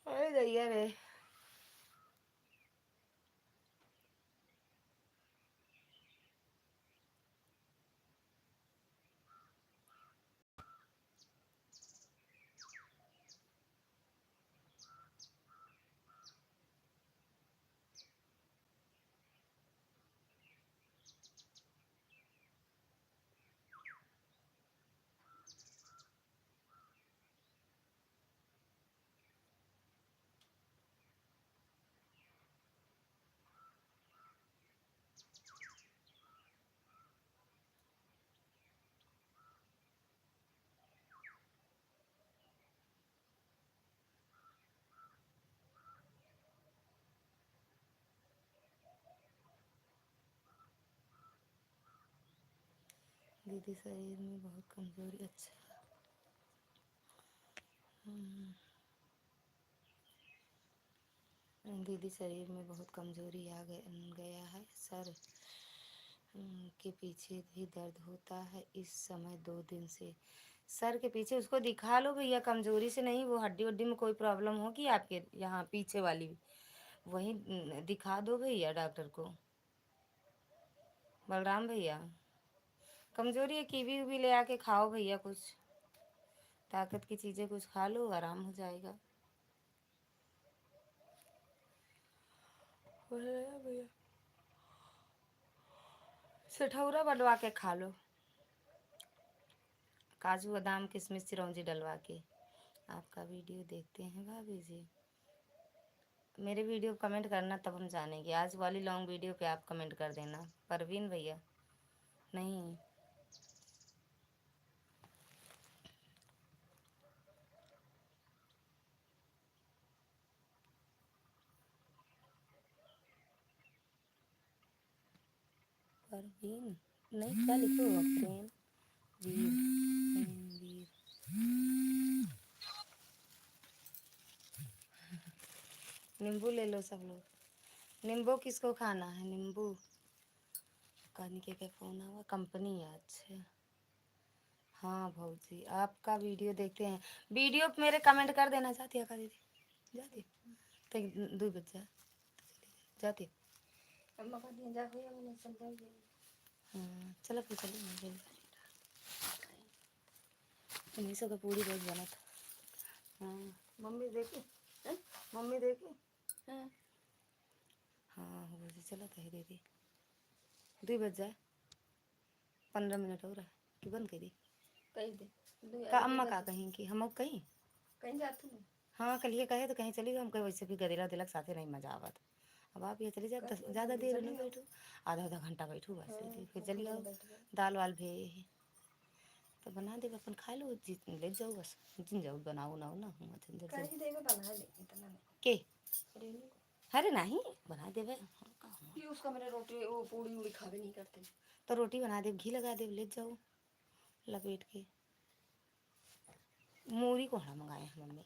अरे दैया रे। दीदी शरीर में बहुत कमजोरी, अच्छा। दीदी शरीर में बहुत कमजोरी आ गया है, सर के पीछे भी दर्द होता है इस समय 2 दिन से। सर के पीछे उसको दिखा लो भैया, कमजोरी से नहीं, वो हड्डी वड्डी में कोई प्रॉब्लम होगी आपके यहाँ पीछे वाली, वहीं दिखा दो भैया डॉक्टर को। बलराम भैया कमजोरी है, कीवी उवी ले आके खाओ भैया, कुछ ताकत की चीज़ें कुछ खा लो, आराम हो जाएगा भैया। सठौरा बनवा के खा लो, काजू बादाम किशमिश चिरौंजी डलवा के। आपका वीडियो देखते हैं भाभी जी, मेरे वीडियो कमेंट करना तब हम जानेंगे। आज वाली लॉन्ग वीडियो पे आप कमेंट कर देना। परवीन भैया नहीं, परवीन नहीं, क्या लिखो प्रेम वीर, प्रेम वीर। नींबू ले लो सब लोग। नींबू किसको खाना है? नींबू कानी के फ़ोन आवा, कंपनी है। अच्छा हाँ भाजी, आपका वीडियो देखते हैं। वीडियो मेरे कमेंट कर देना। जाती है का दीदी, जाती तो 2 बज जाती। हाँ चलो फिर, चलो इन्हीं सब का पूरी रोज बना था। हाँ मम्मी देखी, मम्मी देखी। हाँ हाँ हो गई, चलो कह दीदी 2 बज जाए, 15 मिनट हो रहा है कि बंद करी कही दे का अम्मा का कहीं कि हम कहीं कहीं जाते हैं। हाँ कल ये कहे तो कहीं चली गई, हम कहीं वैसे भी गदेला दिलक साथे नहीं मजा आवत। अब आप ये चली जाए, ज़्यादा देर नहीं बैठो, आधा घंटा बैठू बस, फिर चली आओ। दाल वाल भे तो बना दे, अपन खा लो, ले जाओ बस, जिन जाओ बनाओ ना ना के अरे नहीं बना दे उसका, मेरे रोटी वो पूड़ी उड़ी खावे नहीं करते, तो रोटी बना दे, घी लगा दे, ले जाओ लपेट के। मूरी कोहड़ा मंगाए हैं मम्मी।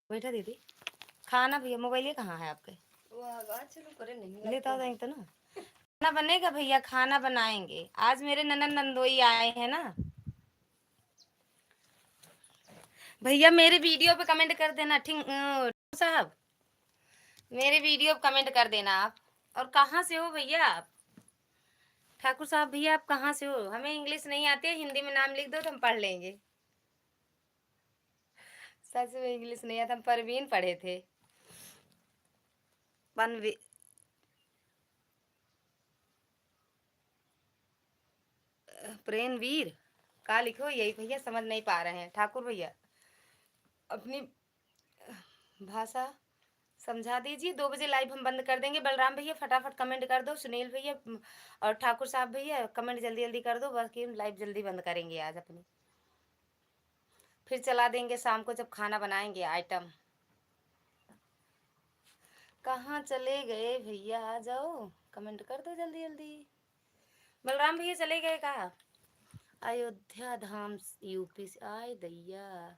बैठा दीदी खाना भैया, मोबाइल कहाँ है आपके? वो आवाज चलो करे नहीं लेता था तो ना। खाना बनेगा भैया, खाना बनाएंगे आज, मेरे ननन नंदोई आए हैं ना भैया। मेरे वीडियो पे कमेंट कर देना ठीक साहब, मेरे वीडियो पे कमेंट कर देना आप। और कहाँ से हो भैया आप? ठाकुर साहब भैया आप कहाँ से हो? हमें इंग्लिश नहीं आती है, हिंदी में नाम लिख दो तो हम पढ़ लेंगे। सच में इंग्लिश नहीं आता, हम परवीन पढ़े थे। प्रेम वीर का लिखो, यही भैया समझ नहीं पा रहे हैं। ठाकुर भैया अपनी भाषा समझा दीजिए। 2 बजे लाइव हम बंद कर देंगे। बलराम भैया फटाफट कमेंट कर दो, सुनील भैया और ठाकुर साहब भैया कमेंट जल्दी जल्दी कर दो, बाकी हम लाइव जल्दी बंद करेंगे आज अपनी, फिर चला देंगे शाम को जब खाना बनाएंगे आइटम। कहाँ चले गए भैया? आ जाओ, कमेंट कर दो जल्दी जल्दी। बलराम भैया चले गए कहा? अयोध्या धाम यूपी से आए दैया।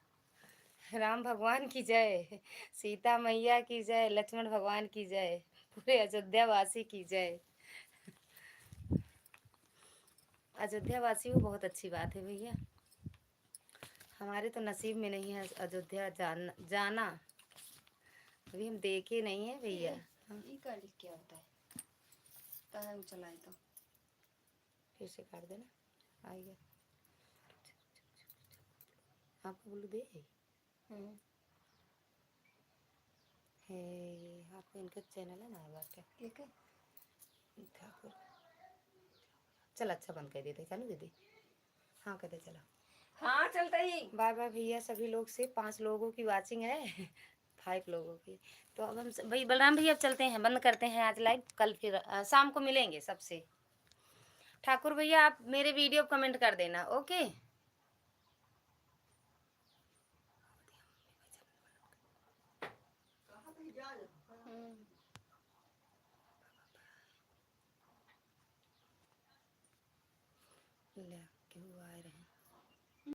राम भगवान की जय, सीता मैया की जय, लक्ष्मण भगवान की जय, पूरे अयोध्या वासी की जय। अयोध्या वासी को बहुत अच्छी बात है भैया, हमारे तो नसीब में नहीं है अयोध्या जाना। अभी हम देखे नहीं है भैया। ये क्या होता है? ताला चलाए तो फिर से काट देना, आइए आपको बोलू दे है। आपको इनका चैनल है ना बात ठाकुर। चल अच्छा बंद कर देते, चलो दीदी। हाँ कहते चलो, हाँ चलता ही। बाय बाय भैया, सभी लोग से 5 लोगों की वाचिंग है। 5 लोगों की। तो अब हम भाई बलराम भैया अब चलते हैं, बंद करते हैं आज लाइव, कल फिर शाम को मिलेंगे सबसे। ठाकुर भैया आप मेरे वीडियो कमेंट कर देना, ओके। ले